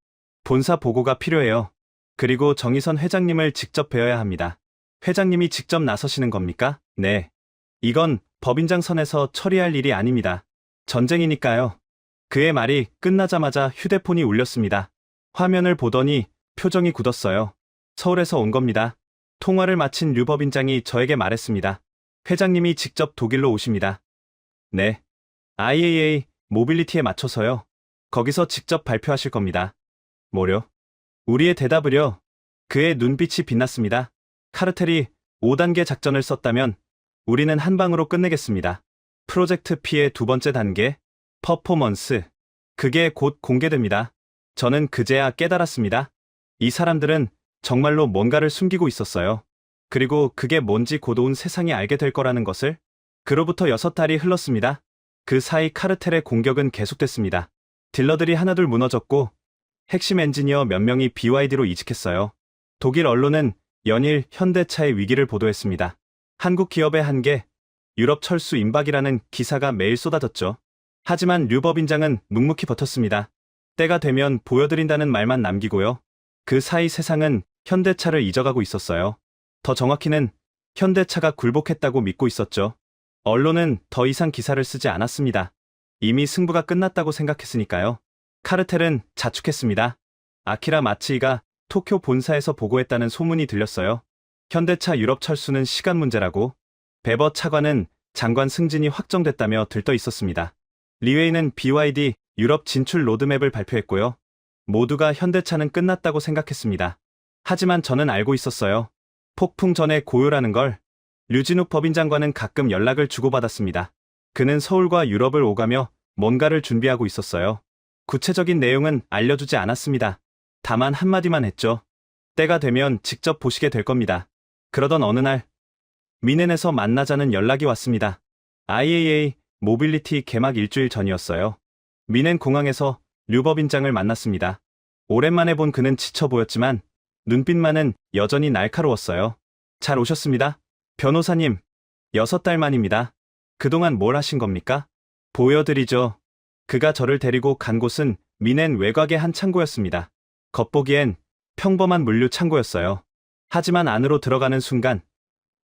본사 보고가 필요해요. 그리고 정의선 회장님을 직접 뵈어야 합니다. 회장님이 직접 나서시는 겁니까? 네. 이건 법인장 선에서 처리할 일이 아닙니다. 전쟁이니까요. 그의 말이 끝나자마자 휴대폰이 울렸습니다. 화면을 보더니 표정이 굳었어요. 서울에서 온 겁니다. 통화를 마친 류법인장이 저에게 말했습니다. 회장님이 직접 독일로 오십니다. 네. IAA 모빌리티에 맞춰서요. 거기서 직접 발표하실 겁니다. 뭐려? 우리의 대답을요. 그의 눈빛이 빛났습니다. 카르텔이 5단계 작전을 썼다면 우리는 한 방으로 끝내겠습니다. 프로젝트 P의 두 번째 단계, 퍼포먼스. 그게 곧 공개됩니다. 저는 그제야 깨달았습니다. 이 사람들은 정말로 뭔가를 숨기고 있었어요. 그리고 그게 뭔지 곧 온 세상이 알게 될 거라는 것을. 그로부터 6달이 흘렀습니다. 그 사이 카르텔의 공격은 계속됐습니다. 딜러들이 하나둘 무너졌고 핵심 엔지니어 몇 명이 BYD로 이직했어요. 독일 언론은 연일 현대차의 위기를 보도했습니다. 한국 기업의 한계, 유럽 철수 임박이라는 기사가 매일 쏟아졌죠. 하지만 류법인장은 묵묵히 버텼습니다. 때가 되면 보여드린다는 말만 남기고요. 그 사이 세상은 현대차를 잊어가고 있었어요. 더 정확히는 현대차가 굴복했다고 믿고 있었죠. 언론은 더 이상 기사를 쓰지 않았습니다. 이미 승부가 끝났다고 생각했으니까요. 카르텔은 자축했습니다. 아키라 마츠이가 도쿄 본사에서 보고했다는 소문이 들렸어요. 현대차 유럽 철수는 시간 문제라고. 베버 차관은 장관 승진이 확정됐다며 들떠 있었습니다. 리웨이는 BYD 유럽 진출 로드맵을 발표했고요. 모두가 현대차는 끝났다고 생각했습니다. 하지만 저는 알고 있었어요. 폭풍 전에 고요라는 걸. 류진욱 법인장과는 가끔 연락을 주고받았습니다. 그는 서울과 유럽을 오가며 뭔가를 준비하고 있었어요. 구체적인 내용은 알려주지 않았습니다. 다만 한마디만 했죠. 때가 되면 직접 보시게 될 겁니다. 그러던 어느 날 미넨에서 만나자는 연락이 왔습니다. IAA 모빌리티 개막 일주일 전이었어요. 미넨 공항에서 류법인장을 만났습니다. 오랜만에 본 그는 지쳐 보였지만 눈빛만은 여전히 날카로웠어요. 잘 오셨습니다. 변호사님, 6달 만입니다. 그동안 뭘 하신 겁니까? 보여드리죠. 그가 저를 데리고 간 곳은 미넨 외곽의 한 창고였습니다. 겉보기엔 평범한 물류 창고였어요. 하지만 안으로 들어가는 순간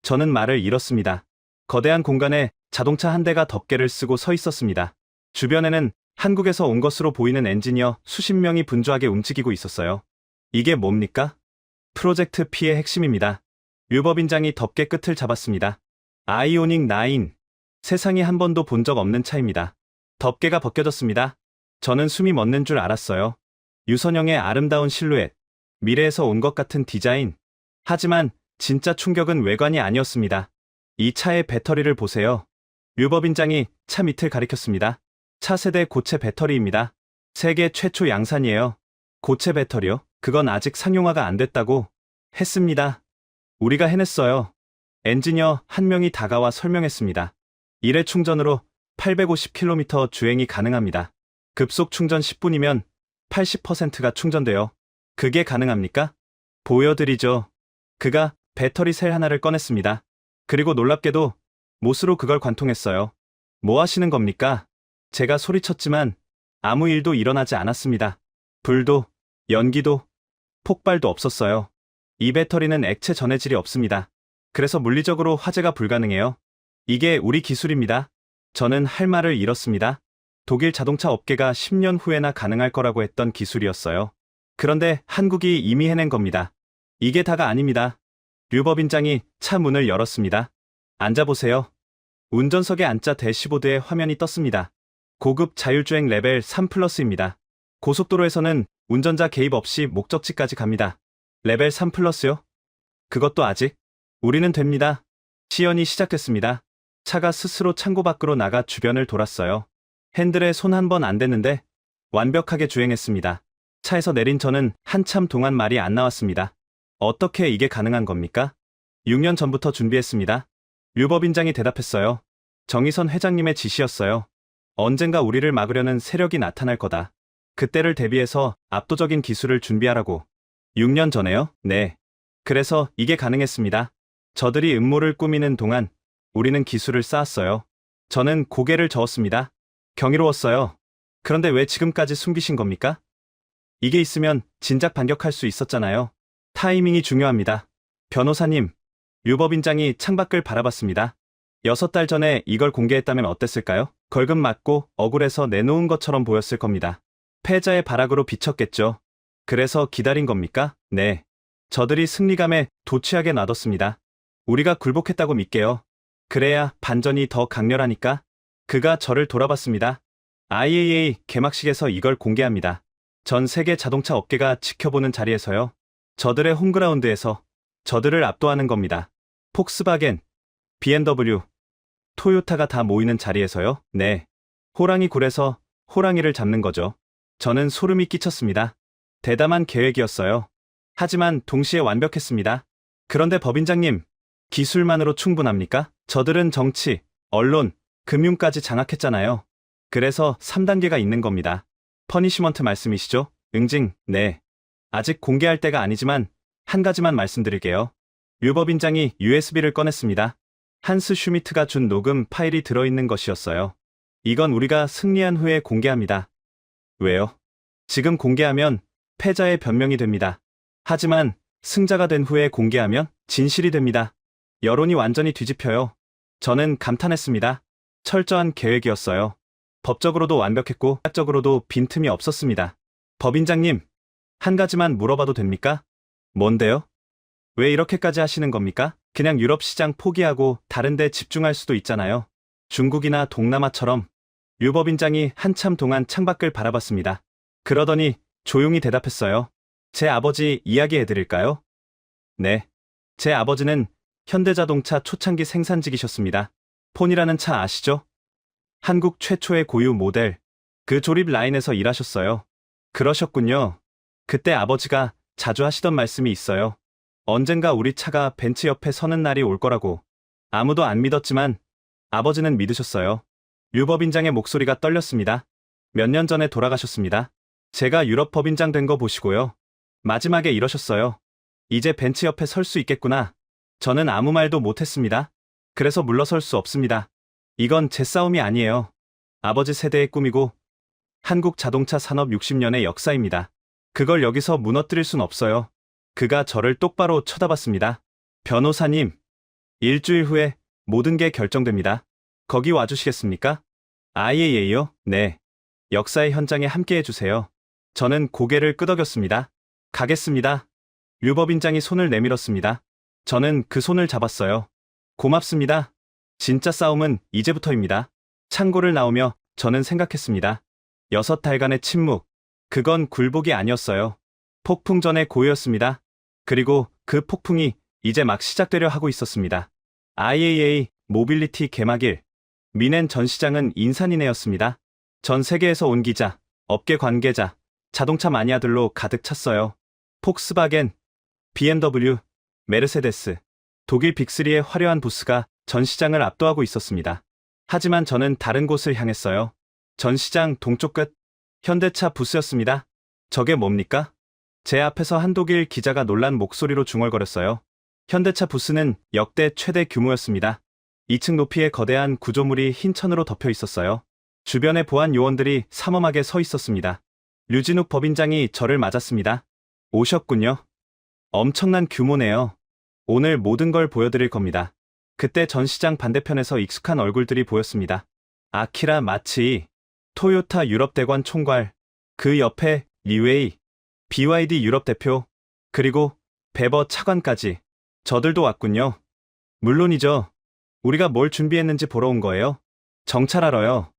저는 말을 잃었습니다. 거대한 공간에 자동차 한 대가 덮개를 쓰고 서 있었습니다. 주변에는 한국에서 온 것으로 보이는 엔지니어 수십 명이 분주하게 움직이고 있었어요. 이게 뭡니까? 프로젝트 P의 핵심입니다. 류법인장이 덮개 끝을 잡았습니다. 아이오닉 9. 세상에 한 번도 본 적 없는 차입니다. 덮개가 벗겨졌습니다. 저는 숨이 멎는 줄 알았어요. 유선형의 아름다운 실루엣, 미래에서 온 것 같은 디자인. 하지만 진짜 충격은 외관이 아니었습니다. 이 차의 배터리를 보세요. 류법인장이 차 밑을 가리켰습니다. 차세대 고체 배터리입니다. 세계 최초 양산이에요. 고체 배터리요? 그건 아직 상용화가 안 됐다고 했습니다. 우리가 해냈어요. 엔지니어 한 명이 다가와 설명했습니다. 일회 충전으로 850km 주행이 가능합니다. 급속 충전 10분이면 80%가 충전돼요. 그게 가능합니까? 보여드리죠. 그가 배터리 셀 하나를 꺼냈습니다. 그리고 놀랍게도 못으로 그걸 관통했어요. 뭐 하시는 겁니까? 제가 소리쳤지만 아무 일도 일어나지 않았습니다. 불도, 연기도, 폭발도 없었어요. 이 배터리는 액체 전해질이 없습니다. 그래서 물리적으로 화재가 불가능해요. 이게 우리 기술입니다. 저는 할 말을 잃었습니다. 독일 자동차 업계가 10년 후에나 가능할 거라고 했던 기술이었어요. 그런데 한국이 이미 해낸 겁니다. 이게 다가 아닙니다. 류법인장이 차 문을 열었습니다. 앉아보세요. 운전석에 앉자 대시보드에 화면이 떴습니다. 고급 자율주행 레벨 3+입니다. 고속도로에서는 운전자 개입 없이 목적지까지 갑니다. 레벨 3+요? 그것도 아직? 우리는 됩니다. 시연이 시작됐습니다. 차가 스스로 창고 밖으로 나가 주변을 돌았어요. 핸들에 손 한 번 안 댔는데 완벽하게 주행했습니다. 차에서 내린 저는 한참 동안 말이 안 나왔습니다. 어떻게 이게 가능한 겁니까? 6년 전부터 준비했습니다. 류법인장이 대답했어요. 정의선 회장님의 지시였어요. 언젠가 우리를 막으려는 세력이 나타날 거다. 그때를 대비해서 압도적인 기술을 준비하라고. 6년 전에요? 네. 그래서 이게 가능했습니다. 저들이 음모를 꾸미는 동안 우리는 기술을 쌓았어요. 저는 고개를 저었습니다. 경이로웠어요. 그런데 왜 지금까지 숨기신 겁니까? 이게 있으면 진작 반격할 수 있었잖아요. 타이밍이 중요합니다. 변호사님, 류법인장이 창밖을 바라봤습니다. 6달 전에 이걸 공개했다면 어땠을까요? 걸금 맞고 억울해서 내놓은 것처럼 보였을 겁니다. 패자의 발악으로 비쳤겠죠. 그래서 기다린 겁니까? 네. 저들이 승리감에 도취하게 놔뒀습니다. 우리가 굴복했다고 믿게요. 그래야 반전이 더 강렬하니까. 그가 저를 돌아봤습니다. IAA 개막식에서 이걸 공개합니다. 전 세계 자동차 업계가 지켜보는 자리에서요. 저들의 홈그라운드에서 저들을 압도하는 겁니다. 폭스바겐, BMW, 토요타가 다 모이는 자리에서요. 네. 호랑이 굴에서 호랑이를 잡는 거죠. 저는 소름이 끼쳤습니다. 대담한 계획이었어요. 하지만 동시에 완벽했습니다. 그런데 법인장님, 기술만으로 충분합니까? 저들은 정치, 언론, 금융까지 장악했잖아요. 그래서 3단계가 있는 겁니다. 퍼니시먼트 말씀이시죠? 응징, 네. 아직 공개할 때가 아니지만 한 가지만 말씀드릴게요. 류법인장이 USB를 꺼냈습니다. 한스 슈미트가 준 녹음 파일이 들어있는 것이었어요. 이건 우리가 승리한 후에 공개합니다. 왜요? 지금 공개하면 패자의 변명이 됩니다. 하지만 승자가 된 후에 공개하면 진실이 됩니다. 여론이 완전히 뒤집혀요. 저는 감탄했습니다. 철저한 계획이었어요. 법적으로도 완벽했고 학적으로도 빈틈이 없었습니다. 법인장님, 한 가지만 물어봐도 됩니까? 뭔데요? 왜 이렇게까지 하시는 겁니까? 그냥 유럽 시장 포기하고 다른 데 집중할 수도 있잖아요. 중국이나 동남아처럼. 류법인장이 한참 동안 창밖을 바라봤습니다. 그러더니 조용히 대답했어요. 제 아버지 이야기해드릴까요? 네. 제 아버지는 현대자동차 초창기 생산직이셨습니다. 폰이라는 차 아시죠? 한국 최초의 고유 모델. 그 조립 라인에서 일하셨어요. 그러셨군요. 그때 아버지가 자주 하시던 말씀이 있어요. 언젠가 우리 차가 벤츠 옆에 서는 날이 올 거라고. 아무도 안 믿었지만 아버지는 믿으셨어요. 류법인장의 목소리가 떨렸습니다. 몇 년 전에 돌아가셨습니다. 제가 유럽 법인장 된 거 보시고요. 마지막에 이러셨어요. 이제 벤츠 옆에 설 수 있겠구나. 저는 아무 말도 못했습니다. 그래서 물러설 수 없습니다. 이건 제 싸움이 아니에요. 아버지 세대의 꿈이고 한국 자동차 산업 60년의 역사입니다. 그걸 여기서 무너뜨릴 순 없어요. 그가 저를 똑바로 쳐다봤습니다. 변호사님, 일주일 후에 모든 게 결정됩니다. 거기 와주시겠습니까? IAA요? 네. 역사의 현장에 함께해 주세요. 저는 고개를 끄덕였습니다. 가겠습니다. 류법인장이 손을 내밀었습니다. 저는 그 손을 잡았어요. 고맙습니다. 진짜 싸움은 이제부터입니다. 창고를 나오며 저는 생각했습니다. 6달간의 침묵. 그건 굴복이 아니었어요. 폭풍 전의 고요였습니다. 그리고 그 폭풍이 이제 막 시작되려 하고 있었습니다. IAA 모빌리티 개막일. 미넨 전 시장은 인산인해였습니다. 전 세계에서 온 기자, 업계 관계자, 자동차 마니아들로 가득 찼어요. 폭스바겐, BMW, 메르세데스, 독일 빅3의 화려한 부스가 전 시장을 압도하고 있었습니다. 하지만 저는 다른 곳을 향했어요. 전 시장 동쪽 끝, 현대차 부스였습니다. 저게 뭡니까? 제 앞에서 한 독일 기자가 놀란 목소리로 중얼거렸어요. 현대차 부스는 역대 최대 규모였습니다. 2층 높이의 거대한 구조물이 흰 천으로 덮여 있었어요. 주변에 보안 요원들이 삼엄하게 서 있었습니다. 류진욱 법인장이 저를 맞았습니다. 오셨군요. 엄청난 규모네요. 오늘 모든 걸 보여드릴 겁니다. 그때 전 시장 반대편에서 익숙한 얼굴들이 보였습니다. 아키라 마츠이, 토요타 유럽 대관 총괄, 그 옆에 리웨이, BYD 유럽 대표, 그리고 베버 차관까지. 저들도 왔군요. 물론이죠. 우리가 뭘 준비했는지 보러 온 거예요. 정찰하러요.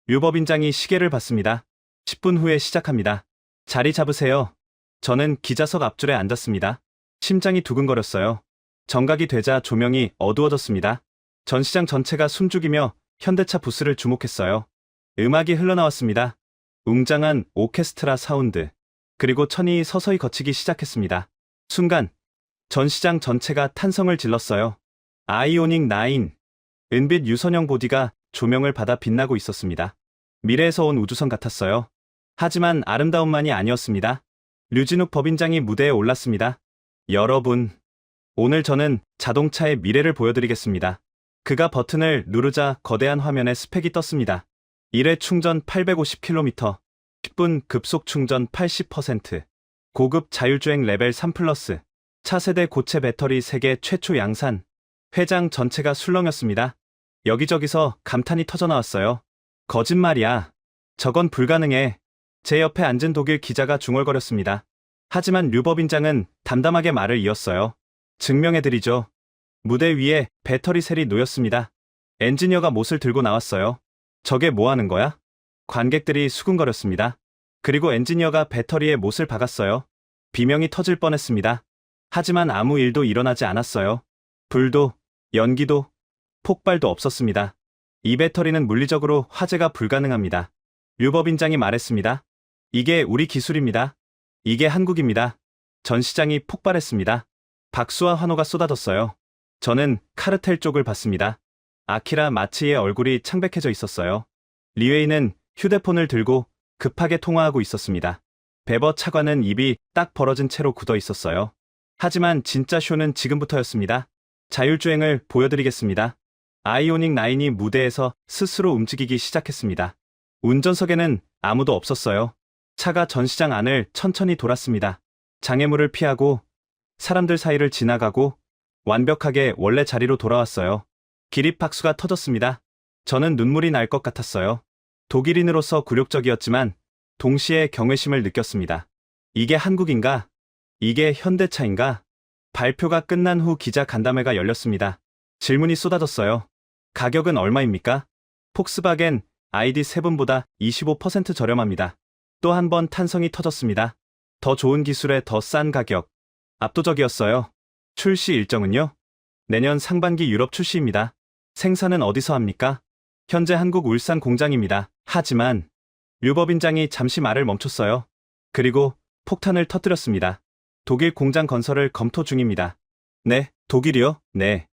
류 법인장이 시계를 봤습니다. 10분 후에 시작합니다. 자리 잡으세요. 저는 기자석 앞줄에 앉았습니다. 심장이 두근거렸어요. 정각이 되자 조명이 어두워졌습니다. 전 시장 전체가 숨죽이며 현대차 부스를 주목했어요. 음악이 흘러나왔습니다. 웅장한 오케스트라 사운드. 그리고 천이 서서히 걷히기 시작했습니다. 순간 전 시장 전체가 탄성을 질렀어요. 아이오닉 9, 은빛 유선형 보디가 조명을 받아 빛나고 있었습니다. 미래에서 온 우주선 같았어요. 하지만 아름다움만이 아니었습니다. 류진욱 법인장이 무대에 올랐습니다. 여러분, 오늘 저는 자동차의 미래를 보여드리겠습니다. 그가 버튼을 누르자 거대한 화면에 스펙이 떴습니다. 1회 충전 850km, 10분 급속 충전 80%, 고급 자율주행 레벨 3+, 차세대 고체 배터리 세계 최초 양산. 회장 전체가 술렁였습니다. 여기저기서 감탄이 터져나왔어요. 거짓말이야. 저건 불가능해. 제 옆에 앉은 독일 기자가 중얼거렸습니다. 하지만 류 법인장은 담담하게 말을 이었어요. 증명해드리죠. 무대 위에 배터리 셀이 놓였습니다. 엔지니어가 못을 들고 나왔어요. 저게 뭐 하는 거야? 관객들이 수군거렸습니다. 그리고 엔지니어가 배터리에 못을 박았어요. 비명이 터질 뻔했습니다. 하지만 아무 일도 일어나지 않았어요. 불도, 연기도, 폭발도 없었습니다. 이 배터리는 물리적으로 화재가 불가능합니다. 류 법인장이 말했습니다. 이게 우리 기술입니다. 이게 한국입니다. 전 시장이 폭발했습니다. 박수와 환호가 쏟아졌어요. 저는 카르텔 쪽을 봤습니다. 아키라 마츠의 얼굴이 창백해져 있었어요. 리웨이는 휴대폰을 들고 급하게 통화하고 있었습니다. 베버 차관은 입이 딱 벌어진 채로 굳어 있었어요. 하지만 진짜 쇼는 지금부터였습니다. 자율주행을 보여드리겠습니다. 아이오닉 9이 무대에서 스스로 움직이기 시작했습니다. 운전석에는 아무도 없었어요. 차가 전시장 안을 천천히 돌았습니다. 장애물을 피하고 사람들 사이를 지나가고 완벽하게 원래 자리로 돌아왔어요. 기립박수가 터졌습니다. 저는 눈물이 날 것 같았어요. 독일인으로서 굴욕적이었지만 동시에 경외심을 느꼈습니다. 이게 한국인가? 이게 현대차인가? 발표가 끝난 후 기자 간담회가 열렸습니다. 질문이 쏟아졌어요. 가격은 얼마입니까? 폭스바겐 ID7보다 25% 저렴합니다. 또 한 번 탄성이 터졌습니다. 더 좋은 기술에 더 싼 가격. 압도적이었어요. 출시 일정은요? 내년 상반기 유럽 출시입니다. 생산은 어디서 합니까? 현재 한국 울산 공장입니다. 하지만 류 법인장이 잠시 말을 멈췄어요. 그리고 폭탄을 터뜨렸습니다. 독일 공장 건설을 검토 중입니다. 네, 독일이요? 네.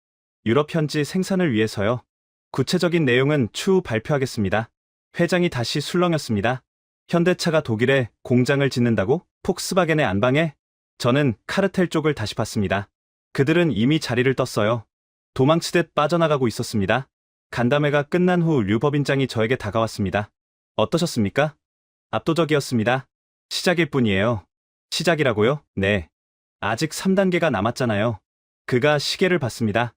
유럽 현지 생산을 위해서요. 구체적인 내용은 추후 발표하겠습니다. 회장이 다시 술렁였습니다. 현대차가 독일에 공장을 짓는다고? 폭스바겐의 안방에? 저는 카르텔 쪽을 다시 봤습니다. 그들은 이미 자리를 떴어요. 도망치듯 빠져나가고 있었습니다. 간담회가 끝난 후 류 법인장이 저에게 다가왔습니다. 어떠셨습니까? 압도적이었습니다. 시작일 뿐이에요. 시작이라고요? 네. 아직 3단계가 남았잖아요. 그가 시계를 봤습니다.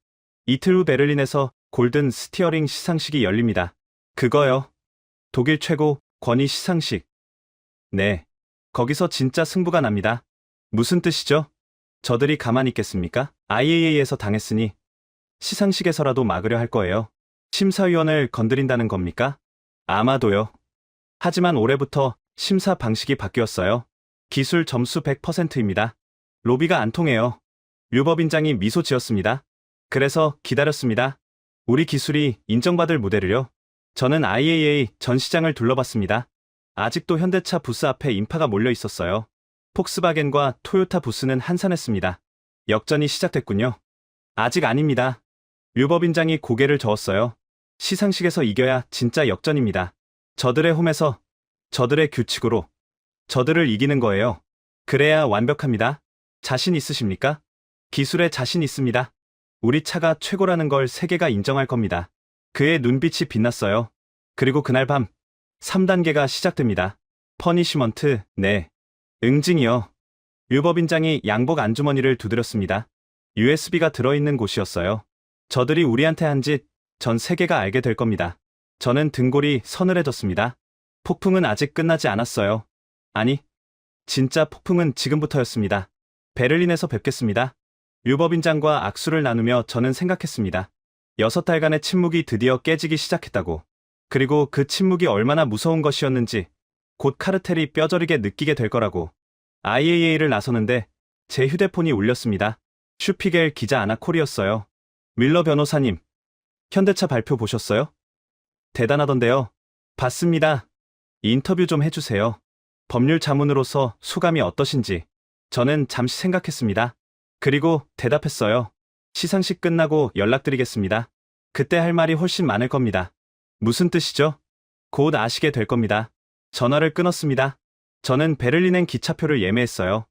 이틀 후 베를린에서 골든 스티어링 시상식이 열립니다. 그거요. 독일 최고 권위 시상식. 네. 거기서 진짜 승부가 납니다. 무슨 뜻이죠? 저들이 가만히 있겠습니까? IAA에서 당했으니 시상식에서라도 막으려 할 거예요. 심사위원을 건드린다는 겁니까? 아마도요. 하지만 올해부터 심사 방식이 바뀌었어요. 기술 점수 100%입니다. 로비가 안 통해요. 류법인장이 미소 지었습니다. 그래서 기다렸습니다. 우리 기술이 인정받을 무대를요. 저는 IAA 전시장을 둘러봤습니다. 아직도 현대차 부스 앞에 인파가 몰려 있었어요. 폭스바겐과 토요타 부스는 한산했습니다. 역전이 시작됐군요. 아직 아닙니다. 류법인장이 고개를 저었어요. 시상식에서 이겨야 진짜 역전입니다. 저들의 홈에서, 저들의 규칙으로, 저들을 이기는 거예요. 그래야 완벽합니다. 자신 있으십니까? 기술에 자신 있습니다. 우리 차가 최고라는 걸 세계가 인정할 겁니다. 그의 눈빛이 빛났어요. 그리고 그날 밤 3단계가 시작됩니다. 퍼니시먼트, 네. 응징이요. 류법인장이 양복 안주머니를 두드렸습니다. USB가 들어있는 곳이었어요. 저들이 우리한테 한 짓, 전 세계가 알게 될 겁니다. 저는 등골이 서늘해졌습니다. 폭풍은 아직 끝나지 않았어요. 아니, 진짜 폭풍은 지금부터였습니다. 베를린에서 뵙겠습니다. 류법인장과 악수를 나누며 저는 생각했습니다. 6달간의 침묵이 드디어 깨지기 시작했다고. 그리고 그 침묵이 얼마나 무서운 것이었는지 곧 카르텔이 뼈저리게 느끼게 될 거라고. IAA를 나서는데 제 휴대폰이 울렸습니다. 슈피겔 기자 아나콜이었어요. 윌러 변호사님, 현대차 발표 보셨어요? 대단하던데요. 봤습니다. 인터뷰 좀 해주세요. 법률 자문으로서 소감이 어떠신지. 저는 잠시 생각했습니다. 그리고 대답했어요. 시상식 끝나고 연락드리겠습니다. 그때 할 말이 훨씬 많을 겁니다. 무슨 뜻이죠? 곧 아시게 될 겁니다. 전화를 끊었습니다. 저는 베를린행 기차표를 예매했어요.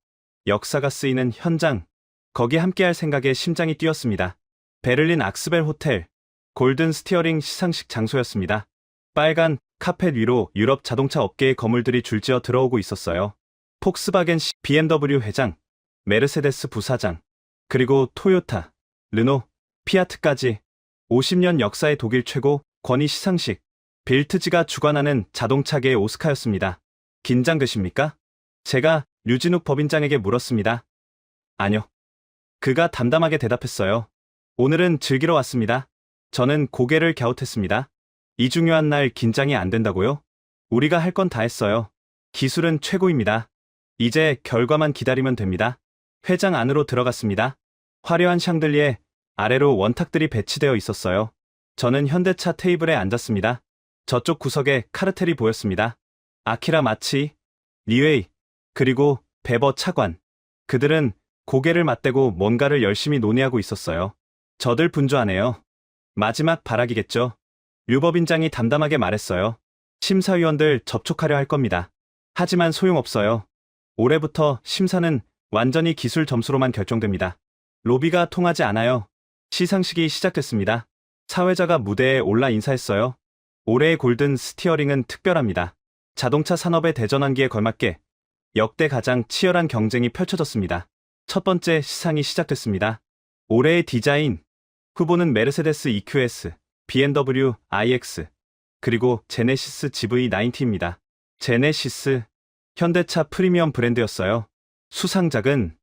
역사가 쓰이는 현장, 거기 함께할 생각에 심장이 뛰었습니다. 베를린 악스벨 호텔, 골든 스티어링 시상식 장소였습니다. 빨간 카펫 위로 유럽 자동차 업계의 거물들이 줄지어 들어오고 있었어요. 폭스바겐 BMW 회장, 메르세데스 부사장, 그리고 토요타, 르노, 피아트까지 50년 역사의 독일 최고 권위 시상식, 빌트지가 주관하는 자동차계의 오스카였습니다. 긴장되십니까? 제가 류진욱 법인장에게 물었습니다. 아니요. 그가 담담하게 대답했어요. 오늘은 즐기러 왔습니다. 저는 고개를 갸웃했습니다. 이 중요한 날 긴장이 안 된다고요? 우리가 할 건 다 했어요. 기술은 최고입니다. 이제 결과만 기다리면 됩니다. 회장 안으로 들어갔습니다. 화려한 샹들리에 아래로 원탁들이 배치되어 있었어요. 저는 현대차 테이블에 앉았습니다. 저쪽 구석에 카르텔이 보였습니다. 아키라 마치, 리웨이, 그리고 베버 차관. 그들은 고개를 맞대고 뭔가를 열심히 논의하고 있었어요. 저들 분주하네요. 마지막 발악이겠죠. 류법인장이 담담하게 말했어요. 심사위원들 접촉하려 할 겁니다. 하지만 소용없어요. 올해부터 심사는 완전히 기술 점수로만 결정됩니다. 로비가 통하지 않아요. 시상식이 시작됐습니다. 사회자가 무대에 올라 인사했어요. 올해의 골든 스티어링은 특별합니다. 자동차 산업의 대전환기에 걸맞게 역대 가장 치열한 경쟁이 펼쳐졌습니다. 첫 번째 시상이 시작됐습니다. 올해의 디자인 후보는 메르세데스 EQS, BMW iX, 그리고 제네시스 GV90입니다. 제네시스, 현대차 프리미엄 브랜드였어요. 수상작은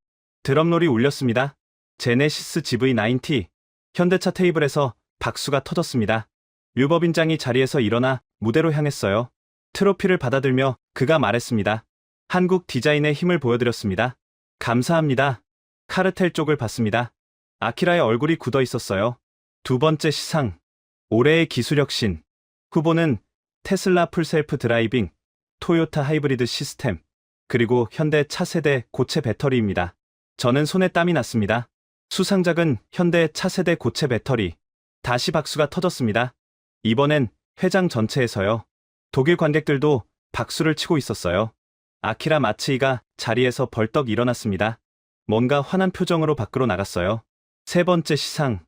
드럼롤이 울렸습니다. 제네시스 GV90, 현대차 테이블에서 박수가 터졌습니다. 류법인장이 자리에서 일어나 무대로 향했어요. 트로피를 받아들며 그가 말했습니다. 한국 디자인의 힘을 보여드렸습니다. 감사합니다. 카르텔 쪽을 봤습니다. 아키라의 얼굴이 굳어 있었어요. 두 번째 시상, 올해의 기술혁신. 후보는 테슬라 풀셀프 드라이빙, 토요타 하이브리드 시스템, 그리고 현대 차세대 고체 배터리입니다. 저는 손에 땀이 났습니다. 수상작은 현대 차세대 고체 배터리. 다시 박수가 터졌습니다. 이번엔 회장 전체에서요. 독일 관객들도 박수를 치고 있었어요. 아키라 마츠이가 자리에서 벌떡 일어났습니다. 뭔가 화난 표정으로 밖으로 나갔어요. 세 번째 시상,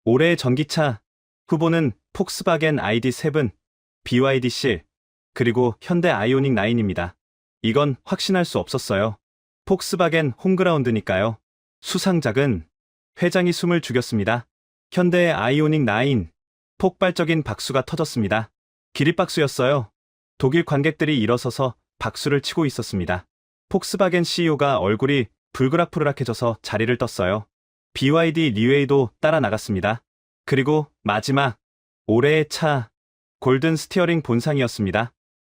올해의 전기차. 후보는 폭스바겐 ID7, BYD 실, 그리고 현대 아이오닉 9입니다. 이건 확신할 수 없었어요. 폭스바겐 홈그라운드니까요. 수상작은 회장이 숨을 죽였습니다. 현대의 아이오닉 9, 폭발적인 박수가 터졌습니다. 기립박수였어요. 독일 관객들이 일어서서 박수를 치고 있었습니다. 폭스바겐 CEO가 얼굴이 불그락불락해져서 자리를 떴어요. BYD 리웨이도 따라 나갔습니다. 그리고 마지막, 올해의 차, 골든 스티어링 본상이었습니다.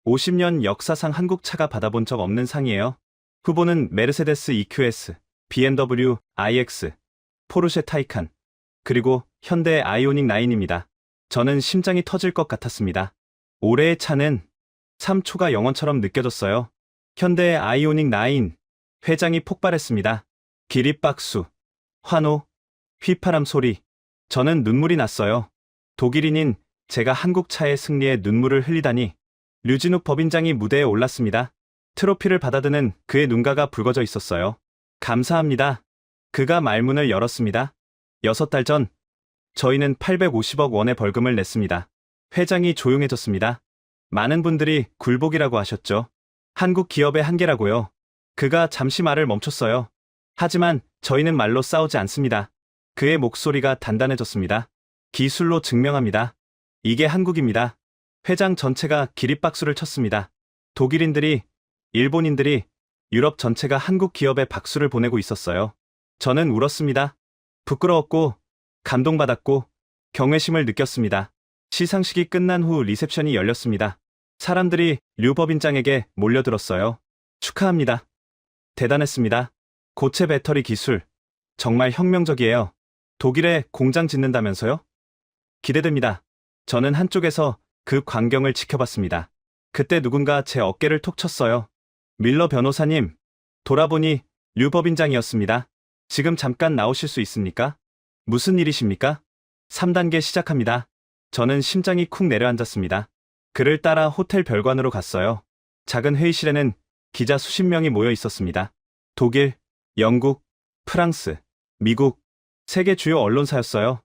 50년 역사상 한국 차가 받아본 적 없는 상이에요. 후보는 메르세데스 EQS, BMW iX, 포르쉐 타이칸, 그리고 현대 아이오닉 9입니다. 저는 심장이 터질 것 같았습니다. 올해의 차는 3초가 영원처럼 느껴졌어요. 현대 아이오닉 9, 회장이 폭발했습니다. 기립박수, 환호, 휘파람 소리. 저는 눈물이 났어요. 독일인인 제가 한국 차의 승리에 눈물을 흘리다니. 류진욱 법인장이 무대에 올랐습니다. 트로피를 받아드는 그의 눈가가 붉어져 있었어요. 감사합니다. 그가 말문을 열었습니다. 6달 전, 저희는 850억 원의 벌금을 냈습니다. 회장이 조용해졌습니다. 많은 분들이 굴복이라고 하셨죠. 한국 기업의 한계라고요. 그가 잠시 말을 멈췄어요. 하지만 저희는 말로 싸우지 않습니다. 그의 목소리가 단단해졌습니다. 기술로 증명합니다. 이게 한국입니다. 회장 전체가 기립박수를 쳤습니다. 독일인들이, 일본인들이, 유럽 전체가 한국 기업에 박수를 보내고 있었어요. 저는 울었습니다. 부끄러웠고, 감동받았고, 경외심을 느꼈습니다. 시상식이 끝난 후 리셉션이 열렸습니다. 사람들이 류 법인장에게 몰려들었어요. 축하합니다. 대단했습니다. 고체 배터리 기술, 정말 혁명적이에요. 독일에 공장 짓는다면서요? 기대됩니다. 저는 한쪽에서 그 광경을 지켜봤습니다. 그때 누군가 제 어깨를 톡 쳤어요. 밀러 변호사님, 돌아보니 류 법인장이었습니다. 지금 잠깐 나오실 수 있습니까? 무슨 일이십니까? 3단계 시작합니다. 저는 심장이 쿵 내려앉았습니다. 그를 따라 호텔 별관으로 갔어요. 작은 회의실에는 기자 수십 명이 모여 있었습니다. 독일, 영국, 프랑스, 미국, 세계 주요 언론사였어요.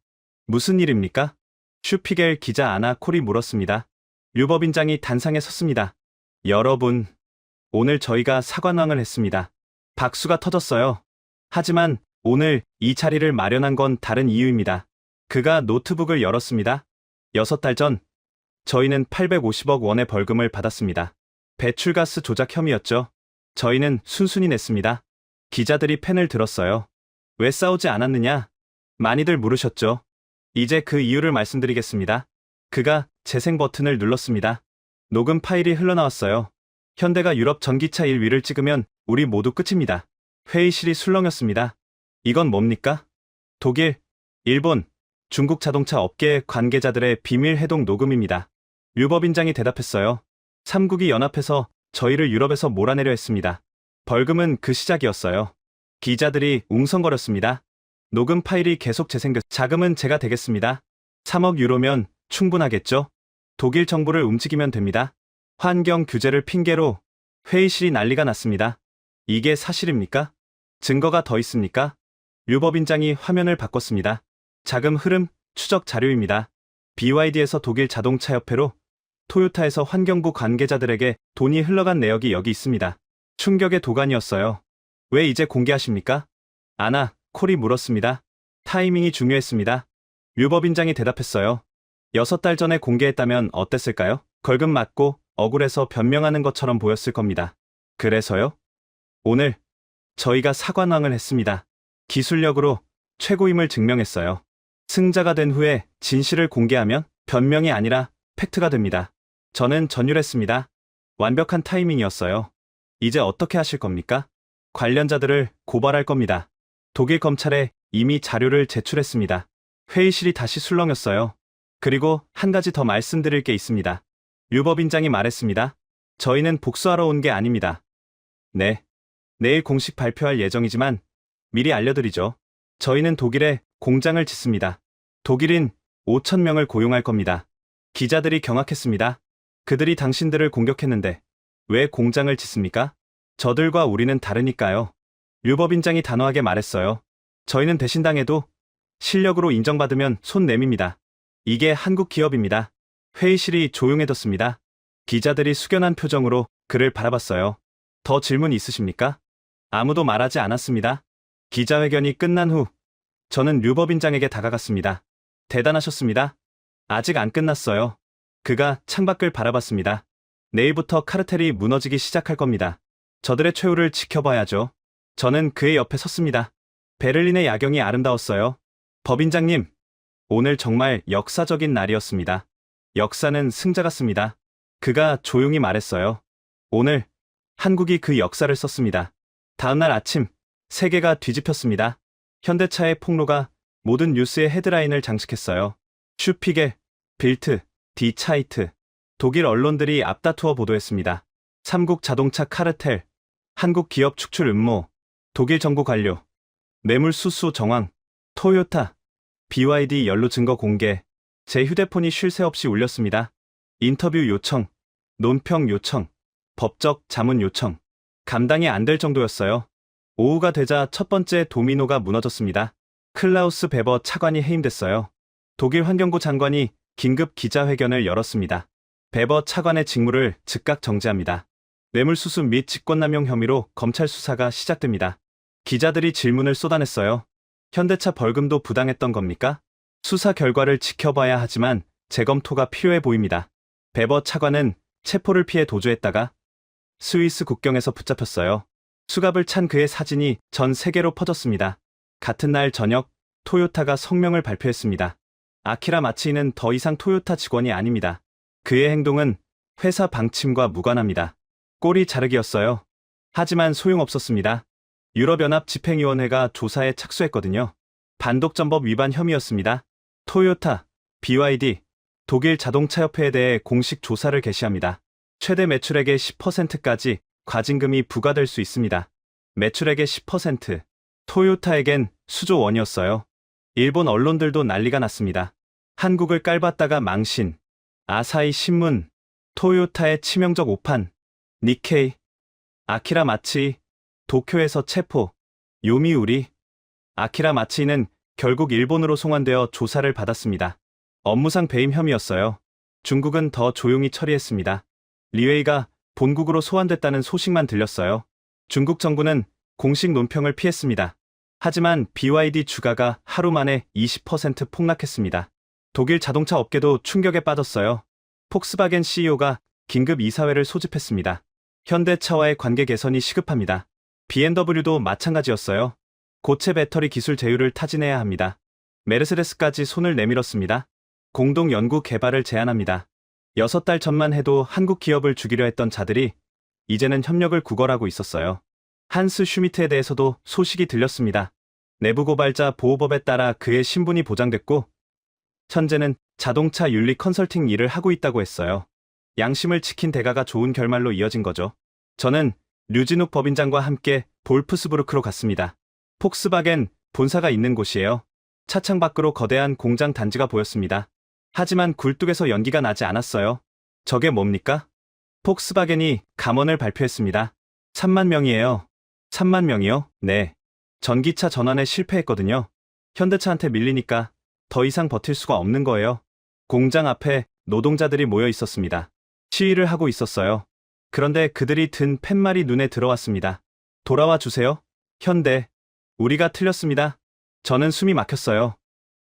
무슨 일입니까? 슈피겔 기자 아나 콜이 물었습니다. 류 법인장이 단상에 섰습니다. 여러분, 오늘 저희가 사관왕을 했습니다. 박수가 터졌어요. 하지만 오늘 이 자리를 마련한 건 다른 이유입니다. 그가 노트북을 열었습니다. 6달 전, 저희는 850억 원의 벌금을 받았습니다. 배출가스 조작 혐의였죠. 저희는 순순히 냈습니다. 기자들이 펜을 들었어요. 왜 싸우지 않았느냐? 많이들 물으셨죠. 이제 그 이유를 말씀드리겠습니다. 그가 재생 버튼을 눌렀습니다. 녹음 파일이 흘러나왔어요. 현대가 유럽 전기차 1위를 찍으면 우리 모두 끝입니다. 회의실이 술렁였습니다. 이건 뭡니까? 독일, 일본, 중국 자동차 업계 관계자들의 비밀 해동 녹음입니다. 류 법인장이 대답했어요. 3국이 연합해서 저희를 유럽에서 몰아내려 했습니다. 벌금은 그 시작이었어요. 기자들이 웅성거렸습니다. 녹음 파일이 계속 자금은 제가 되겠습니다. 3억 유로면 충분하겠죠? 독일 정부를 움직이면 됩니다. 환경 규제를 핑계로 회의실이 난리가 났습니다. 이게 사실입니까? 증거가 더 있습니까? 류 법인장이 화면을 바꿨습니다. 자금 흐름 추적 자료입니다. BYD에서 독일 자동차 협회로, 토요타에서 환경부 관계자들에게 돈이 흘러간 내역이 여기 있습니다. 충격의 도가니였어요. 왜 이제 공개하십니까? 아나 콜이 물었습니다. 타이밍이 중요했습니다. 류 법인장이 대답했어요. 6달 전에 공개했다면 어땠을까요? 걸금 맞고 억울해서 변명하는 것처럼 보였을 겁니다. 그래서요? 오늘 저희가 사관왕을 했습니다. 기술력으로 최고임을 증명했어요. 승자가 된 후에 진실을 공개하면 변명이 아니라 팩트가 됩니다. 저는 전율했습니다. 완벽한 타이밍이었어요. 이제 어떻게 하실 겁니까? 관련자들을 고발할 겁니다. 독일 검찰에 이미 자료를 제출했습니다. 회의실이 다시 술렁였어요. 그리고 한 가지 더 말씀드릴 게 있습니다. 류 법인장이 말했습니다. 저희는 복수하러 온 게 아닙니다. 네. 내일 공식 발표할 예정이지만 미리 알려드리죠. 저희는 독일에 공장을 짓습니다. 독일인 5,000명을 고용할 겁니다. 기자들이 경악했습니다. 그들이 당신들을 공격했는데 왜 공장을 짓습니까? 저들과 우리는 다르니까요. 류 법인장이 단호하게 말했어요. 저희는 배신당해도 실력으로 인정받으면 손 내밉니다. 이게 한국 기업입니다. 회의실이 조용해졌습니다. 기자들이 숙연한 표정으로 그를 바라봤어요. 더 질문 있으십니까? 아무도 말하지 않았습니다. 기자회견이 끝난 후 저는 류 법인장에게 다가갔습니다. 대단하셨습니다. 아직 안 끝났어요. 그가 창밖을 바라봤습니다. 내일부터 카르텔이 무너지기 시작할 겁니다. 저들의 최후를 지켜봐야죠. 저는 그의 옆에 섰습니다. 베를린의 야경이 아름다웠어요. 법인장님, 오늘 정말 역사적인 날이었습니다. 역사는 승자 같습니다. 그가 조용히 말했어요. 오늘 한국이 그 역사를 썼습니다. 다음날 아침, 세계가 뒤집혔습니다. 현대차의 폭로가 모든 뉴스의 헤드라인을 장식했어요. 슈피겔, 빌트, 디 차이트. 독일 언론들이 앞다투어 보도했습니다. 삼국 자동차 카르텔, 한국 기업 축출 음모, 독일 정부 관료, 뇌물 수수 정황, 토요타, BYD 연루 증거 공개. 제 휴대폰이 쉴 새 없이 울렸습니다. 인터뷰 요청, 논평 요청, 법적 자문 요청. 감당이 안 될 정도였어요. 오후가 되자 첫 번째 도미노가 무너졌습니다. 클라우스 베버 차관이 해임됐어요. 독일 환경부 장관이 긴급 기자회견을 열었습니다. 베버 차관의 직무를 즉각 정지합니다. 뇌물수수 및 직권남용 혐의로 검찰 수사가 시작됩니다. 기자들이 질문을 쏟아냈어요. 현대차 벌금도 부당했던 겁니까? 수사 결과를 지켜봐야 하지만 재검토가 필요해 보입니다. 베버 차관은 체포를 피해 도주했다가 스위스 국경에서 붙잡혔어요. 수갑을 찬 그의 사진이 전 세계로 퍼졌습니다. 같은 날 저녁, 토요타가 성명을 발표했습니다. 아키라 마치이는 더 이상 토요타 직원이 아닙니다. 그의 행동은 회사 방침과 무관합니다. 꼬리 자르기였어요. 하지만 소용없었습니다. 유럽연합 집행위원회가 조사에 착수했거든요. 반독점법 위반 혐의였습니다. 토요타, BYD, 독일 자동차협회에 대해 공식 조사를 개시합니다. 최대 매출액의 10%까지 과징금이 부과될 수 있습니다. 매출액의 10%. 토요타에겐 수조 원이었어요. 일본 언론들도 난리가 났습니다. 한국을 깔봤다가 망신. 아사히 신문. 토요타의 치명적 오판. 니케이. 아키라 마치이. 도쿄에서 체포. 요미우리. 아키라 마치이는 결국 일본으로 송환되어 조사를 받았습니다. 업무상 배임 혐의였어요. 중국은 더 조용히 처리했습니다. 리웨이가 본국으로 소환됐다는 소식만 들렸어요. 중국 정부는 공식 논평을 피했습니다. 하지만 BYD 주가가 하루 만에 20% 폭락했습니다. 독일 자동차 업계도 충격에 빠졌어요. 폭스바겐 CEO가 긴급 이사회를 소집했습니다. 현대차와의 관계 개선이 시급합니다. BMW도 마찬가지였어요. 고체 배터리 기술 제휴를 타진해야 합니다. 메르세데스까지 손을 내밀었습니다. 공동 연구 개발을 제안합니다. 6달 전만 해도 한국 기업을 죽이려 했던 자들이 이제는 협력을 구걸하고 있었어요. 한스 슈미트에 대해서도 소식이 들렸습니다. 내부 고발자 보호법에 따라 그의 신분이 보장됐고 현재는 자동차 윤리 컨설팅 일을 하고 있다고 했어요. 양심을 지킨 대가가 좋은 결말로 이어진 거죠. 저는 류진욱 법인장과 함께 볼프스부르크로 갔습니다. 폭스바겐 본사가 있는 곳이에요. 차창 밖으로 거대한 공장 단지가 보였습니다. 하지만 굴뚝에서 연기가 나지 않았어요. 저게 뭡니까? 폭스바겐이 감원을 발표했습니다. 3만 명이에요. 3만 명이요? 네. 전기차 전환에 실패했거든요. 현대차한테 밀리니까 더 이상 버틸 수가 없는 거예요. 공장 앞에 노동자들이 모여 있었습니다. 시위를 하고 있었어요. 그런데 그들이 든 팻말이 눈에 들어왔습니다. 돌아와 주세요. 현대. 우리가 틀렸습니다. 저는 숨이 막혔어요.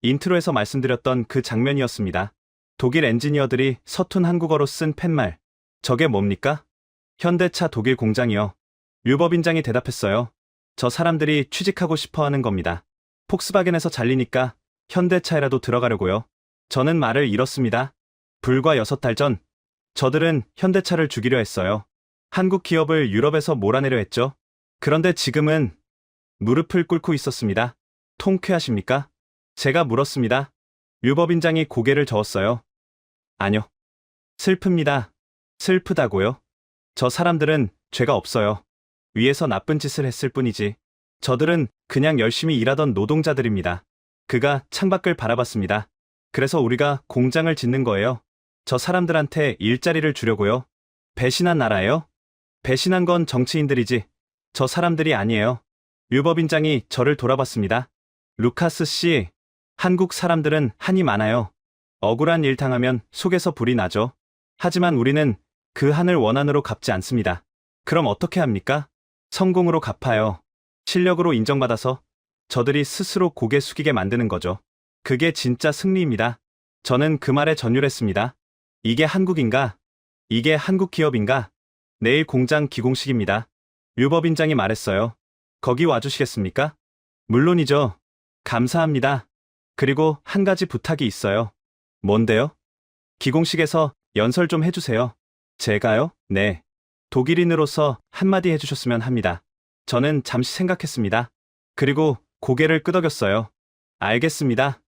인트로에서 말씀드렸던 그 장면이었습니다. 독일 엔지니어들이 서툰 한국어로 쓴 팻말. 저게 뭡니까? 현대차 독일 공장이요. 류법인장이 대답했어요. 저 사람들이 취직하고 싶어 하는 겁니다. 폭스바겐에서 잘리니까 현대차에라도 들어가려고요. 저는 말을 잃었습니다. 불과 6달 전, 저들은 현대차를 죽이려 했어요. 한국 기업을 유럽에서 몰아내려 했죠. 그런데 지금은 무릎을 꿇고 있었습니다. 통쾌하십니까? 제가 물었습니다. 류법인장이 고개를 저었어요. 아뇨. 슬픕니다. 슬프다고요? 저 사람들은 죄가 없어요. 위에서 나쁜 짓을 했을 뿐이지. 저들은 그냥 열심히 일하던 노동자들입니다. 그가 창밖을 바라봤습니다. 그래서 우리가 공장을 짓는 거예요. 저 사람들한테 일자리를 주려고요. 배신한 나라예요? 배신한 건 정치인들이지. 저 사람들이 아니에요. 류법인장이 저를 돌아봤습니다. 루카스 씨, 한국 사람들은 한이 많아요. 억울한 일 당하면 속에서 불이 나죠. 하지만 우리는 그 한을 원한으로 갚지 않습니다. 그럼 어떻게 합니까? 성공으로 갚아요. 실력으로 인정받아서 저들이 스스로 고개 숙이게 만드는 거죠. 그게 진짜 승리입니다. 저는 그 말에 전율했습니다. 이게 한국인가? 이게 한국 기업인가? 내일 공장 기공식입니다. 류법인장이 말했어요. 거기 와주시겠습니까? 물론이죠. 감사합니다. 그리고 한 가지 부탁이 있어요. 뭔데요? 기공식에서 연설 좀 해주세요. 제가요? 네. 독일인으로서 한마디 해주셨으면 합니다. 저는 잠시 생각했습니다. 그리고 고개를 끄덕였어요. 알겠습니다.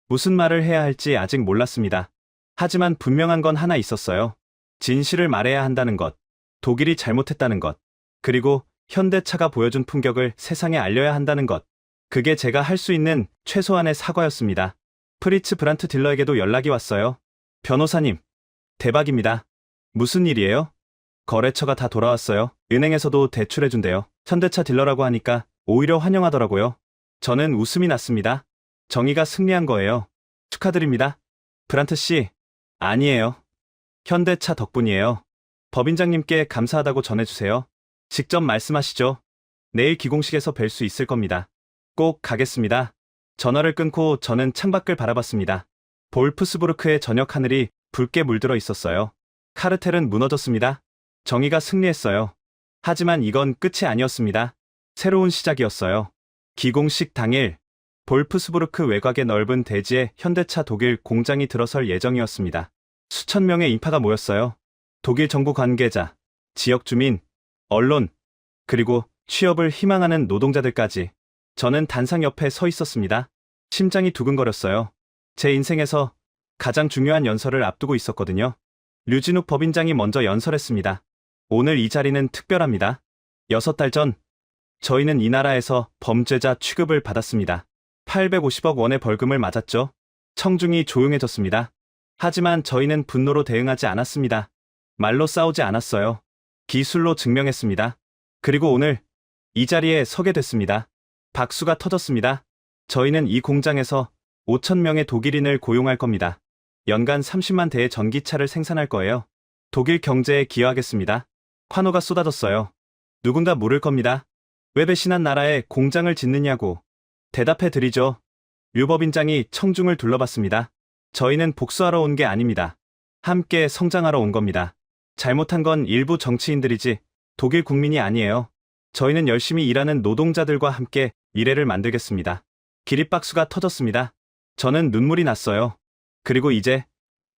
무슨 말을 해야 할지 아직 몰랐습니다. 하지만 분명한 건 하나 있었어요. 진실을 말해야 한다는 것, 독일이 잘못했다는 것, 그리고 현대차가 보여준 품격을 세상에 알려야 한다는 것. 그게 제가 할 수 있는 최소한의 사과였습니다. 프리츠 브란트 딜러에게도 연락이 왔어요. 변호사님, 대박입니다. 무슨 일이에요? 거래처가 다 돌아왔어요. 은행에서도 대출해준대요. 현대차 딜러라고 하니까 오히려 환영하더라고요. 저는 웃음이 났습니다. 정의가 승리한 거예요. 축하드립니다. 브란트 씨, 아니에요. 현대차 덕분이에요. 법인장님께 감사하다고 전해주세요. 직접 말씀하시죠. 내일 기공식에서 뵐 수 있을 겁니다. 꼭 가겠습니다. 전화를 끊고 저는 창밖을 바라봤습니다. 볼프스부르크의 저녁 하늘이 붉게 물들어 있었어요. 카르텔은 무너졌습니다. 정의가 승리했어요. 하지만 이건 끝이 아니었습니다. 새로운 시작이었어요. 기공식 당일, 볼프스부르크 외곽의 넓은 대지에 현대차 독일 공장이 들어설 예정이었습니다. 수천 명의 인파가 모였어요. 독일 정부 관계자, 지역 주민, 언론, 그리고 취업을 희망하는 노동자들까지. 저는 단상 옆에 서 있었습니다. 심장이 두근거렸어요. 제 인생에서 가장 중요한 연설을 앞두고 있었거든요. 류진욱 법인장이 먼저 연설했습니다. 오늘 이 자리는 특별합니다. 6달 전, 저희는 이 나라에서 범죄자 취급을 받았습니다. 850억 원의 벌금을 맞았죠. 청중이 조용해졌습니다. 하지만 저희는 분노로 대응하지 않았습니다. 말로 싸우지 않았어요. 기술로 증명했습니다. 그리고 오늘 이 자리에 서게 됐습니다. 박수가 터졌습니다. 저희는 이 공장에서 5천 명의 독일인을 고용할 겁니다. 연간 30만 대의 전기차를 생산할 거예요. 독일 경제에 기여하겠습니다. 환호가 쏟아졌어요. 누군가 물을 겁니다. 왜 배신한 나라에 공장을 짓느냐고. 대답해 드리죠. 류법인장이 청중을 둘러봤습니다. 저희는 복수하러 온 게 아닙니다. 함께 성장하러 온 겁니다. 잘못한 건 일부 정치인들이지 독일 국민이 아니에요. 저희는 열심히 일하는 노동자들과 함께 미래를 만들겠습니다. 기립박수가 터졌습니다. 저는 눈물이 났어요. 그리고 이제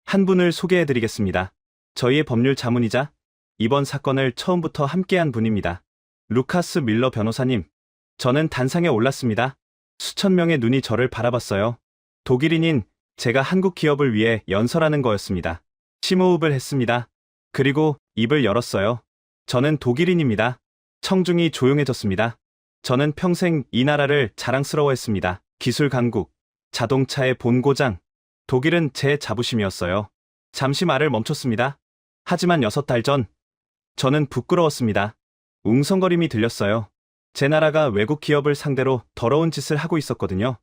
한 분을 소개해드리겠습니다. 저희의 법률 자문이자 이번 사건을 처음부터 함께한 분입니다. 루카스 밀러 변호사님. 저는 단상에 올랐습니다. 수천 명의 눈이 저를 바라봤어요. 독일인인 제가 한국 기업을 위해 연설하는 거였습니다. 심호흡을 했습니다. 그리고 입을 열었어요. 저는 독일인입니다. 청중이 조용해졌습니다. 저는 평생 이 나라를 자랑스러워했습니다. 기술 강국, 자동차의 본고장. 독일은 제 자부심이었어요. 잠시 말을 멈췄습니다. 하지만 6달 전, 저는 부끄러웠습니다. 웅성거림이 들렸어요. 제 나라가 외국 기업을 상대로 더러운 짓을 하고 있었거든요.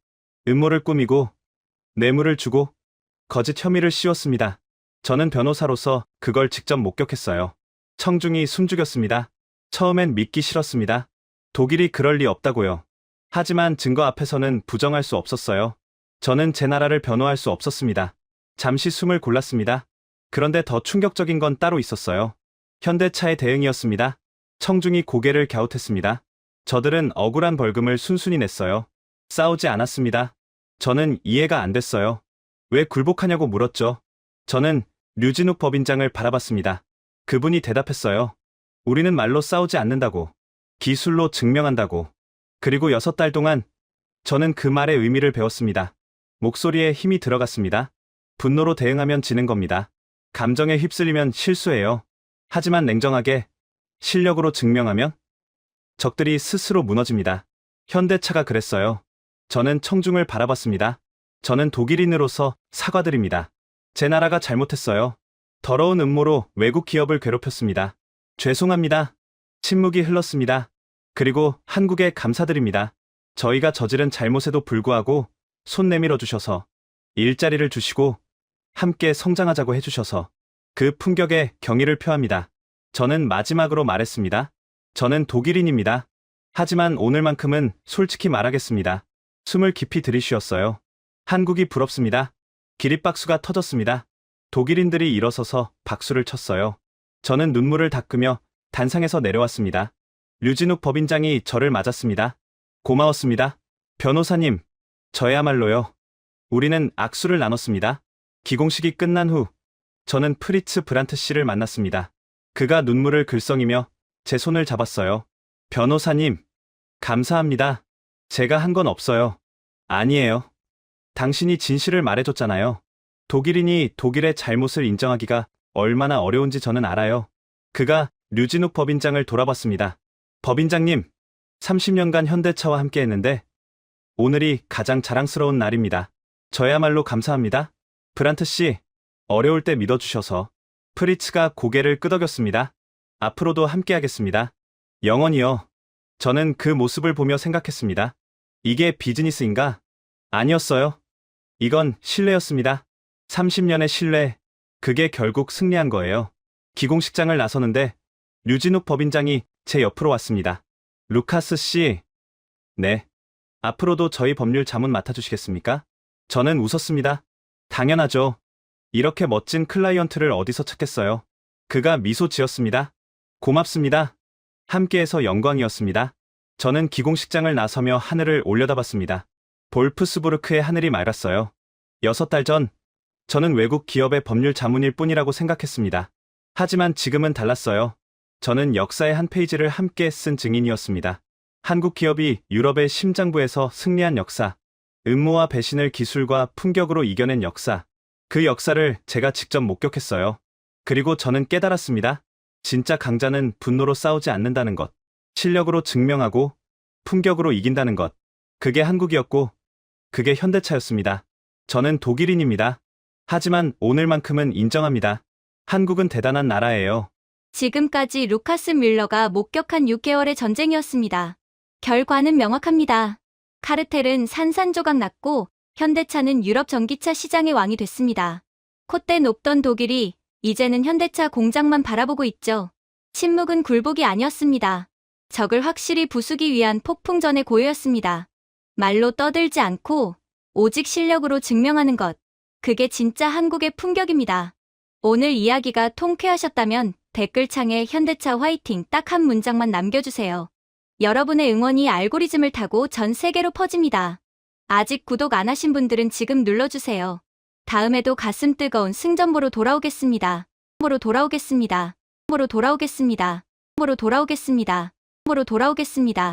음모를 꾸미고, 뇌물을 주고, 거짓 혐의를 씌웠습니다. 저는 변호사로서 그걸 직접 목격했어요. 청중이 숨죽였습니다. 처음엔 믿기 싫었습니다. 독일이 그럴 리 없다고요. 하지만 증거 앞에서는 부정할 수 없었어요. 저는 제 나라를 변호할 수 없었습니다. 잠시 숨을 골랐습니다. 그런데 더 충격적인 건 따로 있었어요. 현대차의 대응이었습니다. 청중이 고개를 갸웃했습니다. 저들은 억울한 벌금을 순순히 냈어요. 싸우지 않았습니다. 저는 이해가 안 됐어요. 왜 굴복하냐고 물었죠. 저는 류진욱 법인장을 바라봤습니다. 그분이 대답했어요. 우리는 말로 싸우지 않는다고. 기술로 증명한다고. 그리고 6달 동안 저는 그 말의 의미를 배웠습니다. 목소리에 힘이 들어갔습니다. 분노로 대응하면 지는 겁니다. 감정에 휩쓸리면 실수해요. 하지만 냉정하게, 실력으로 증명하면 적들이 스스로 무너집니다. 현대차가 그랬어요. 저는 청중을 바라봤습니다. 저는 독일인으로서 사과드립니다. 제 나라가 잘못했어요. 더러운 음모로 외국 기업을 괴롭혔습니다. 죄송합니다. 침묵이 흘렀습니다. 그리고 한국에 감사드립니다. 저희가 저지른 잘못에도 불구하고 손 내밀어 주셔서, 일자리를 주시고 함께 성장하자고 해주셔서 그 품격에 경의를 표합니다. 저는 마지막으로 말했습니다. 저는 독일인입니다. 하지만 오늘만큼은 솔직히 말하겠습니다. 숨을 깊이 들이쉬었어요. 한국이 부럽습니다. 기립박수가 터졌습니다. 독일인들이 일어서서 박수를 쳤어요. 저는 눈물을 닦으며 단상에서 내려왔습니다. 류진욱 법인장이 저를 맞았습니다. 고마웠습니다. 변호사님, 저야말로요. 우리는 악수를 나눴습니다. 기공식이 끝난 후 저는 프리츠 브란트 씨를 만났습니다. 그가 눈물을 글썽이며 제 손을 잡았어요. 변호사님, 감사합니다. 제가 한 건 없어요. 아니에요. 당신이 진실을 말해줬잖아요. 독일인이 독일의 잘못을 인정하기가 얼마나 어려운지 저는 알아요. 그가 류진욱 법인장을 돌아봤습니다. 법인장님, 30년간 현대차와 함께 했는데 오늘이 가장 자랑스러운 날입니다. 저야말로 감사합니다. 브란트 씨, 어려울 때 믿어주셔서. 프리츠가 고개를 끄덕였습니다. 앞으로도 함께하겠습니다. 영원히요. 저는 그 모습을 보며 생각했습니다. 이게 비즈니스인가? 아니었어요. 이건 신뢰였습니다. 30년의 신뢰, 그게 결국 승리한 거예요. 기공식장을 나서는데 류진욱 법인장이 제 옆으로 왔습니다. 루카스 씨. 네. 앞으로도 저희 법률 자문 맡아주시겠습니까? 저는 웃었습니다. 당연하죠. 이렇게 멋진 클라이언트를 어디서 찾겠어요. 그가 미소 지었습니다. 고맙습니다. 함께해서 영광이었습니다. 저는 기공식장을 나서며 하늘을 올려다봤습니다. 볼프스부르크의 하늘이 맑았어요. 6달 전, 저는 외국 기업의 법률 자문일 뿐이라고 생각했습니다. 하지만 지금은 달랐어요. 저는 역사의 한 페이지를 함께 쓴 증인이었습니다. 한국 기업이 유럽의 심장부에서 승리한 역사, 음모와 배신을 기술과 품격으로 이겨낸 역사, 그 역사를 제가 직접 목격했어요. 그리고 저는 깨달았습니다. 진짜 강자는 분노로 싸우지 않는다는 것, 실력으로 증명하고 품격으로 이긴다는 것. 그게 한국이었고, 그게 현대차였습니다. 저는 독일인입니다. 하지만 오늘만큼은 인정합니다. 한국은 대단한 나라예요. 지금까지 루카스 뮬러가 목격한 6개월의 전쟁이었습니다. 결과는 명확합니다. 카르텔은 산산조각 났고 현대차는 유럽 전기차 시장의 왕이 됐습니다. 콧대 높던 독일이 이제는 현대차 공장만 바라보고 있죠. 침묵은 굴복이 아니었습니다. 적을 확실히 부수기 위한 폭풍전의 고요였습니다. 말로 떠들지 않고 오직 실력으로 증명하는 것. 그게 진짜 한국의 품격입니다. 오늘 이야기가 통쾌하셨다면 댓글창에 현대차 화이팅 딱 한 문장만 남겨주세요. 여러분의 응원이 알고리즘을 타고 전 세계로 퍼집니다. 아직 구독 안 하신 분들은 지금 눌러주세요. 다음에도 가슴 뜨거운 승전보로 돌아오겠습니다. 보로 돌아오겠습니다. 보로 돌아오겠습니다. 보로 돌아오겠습니다. 보로 돌아오겠습니다.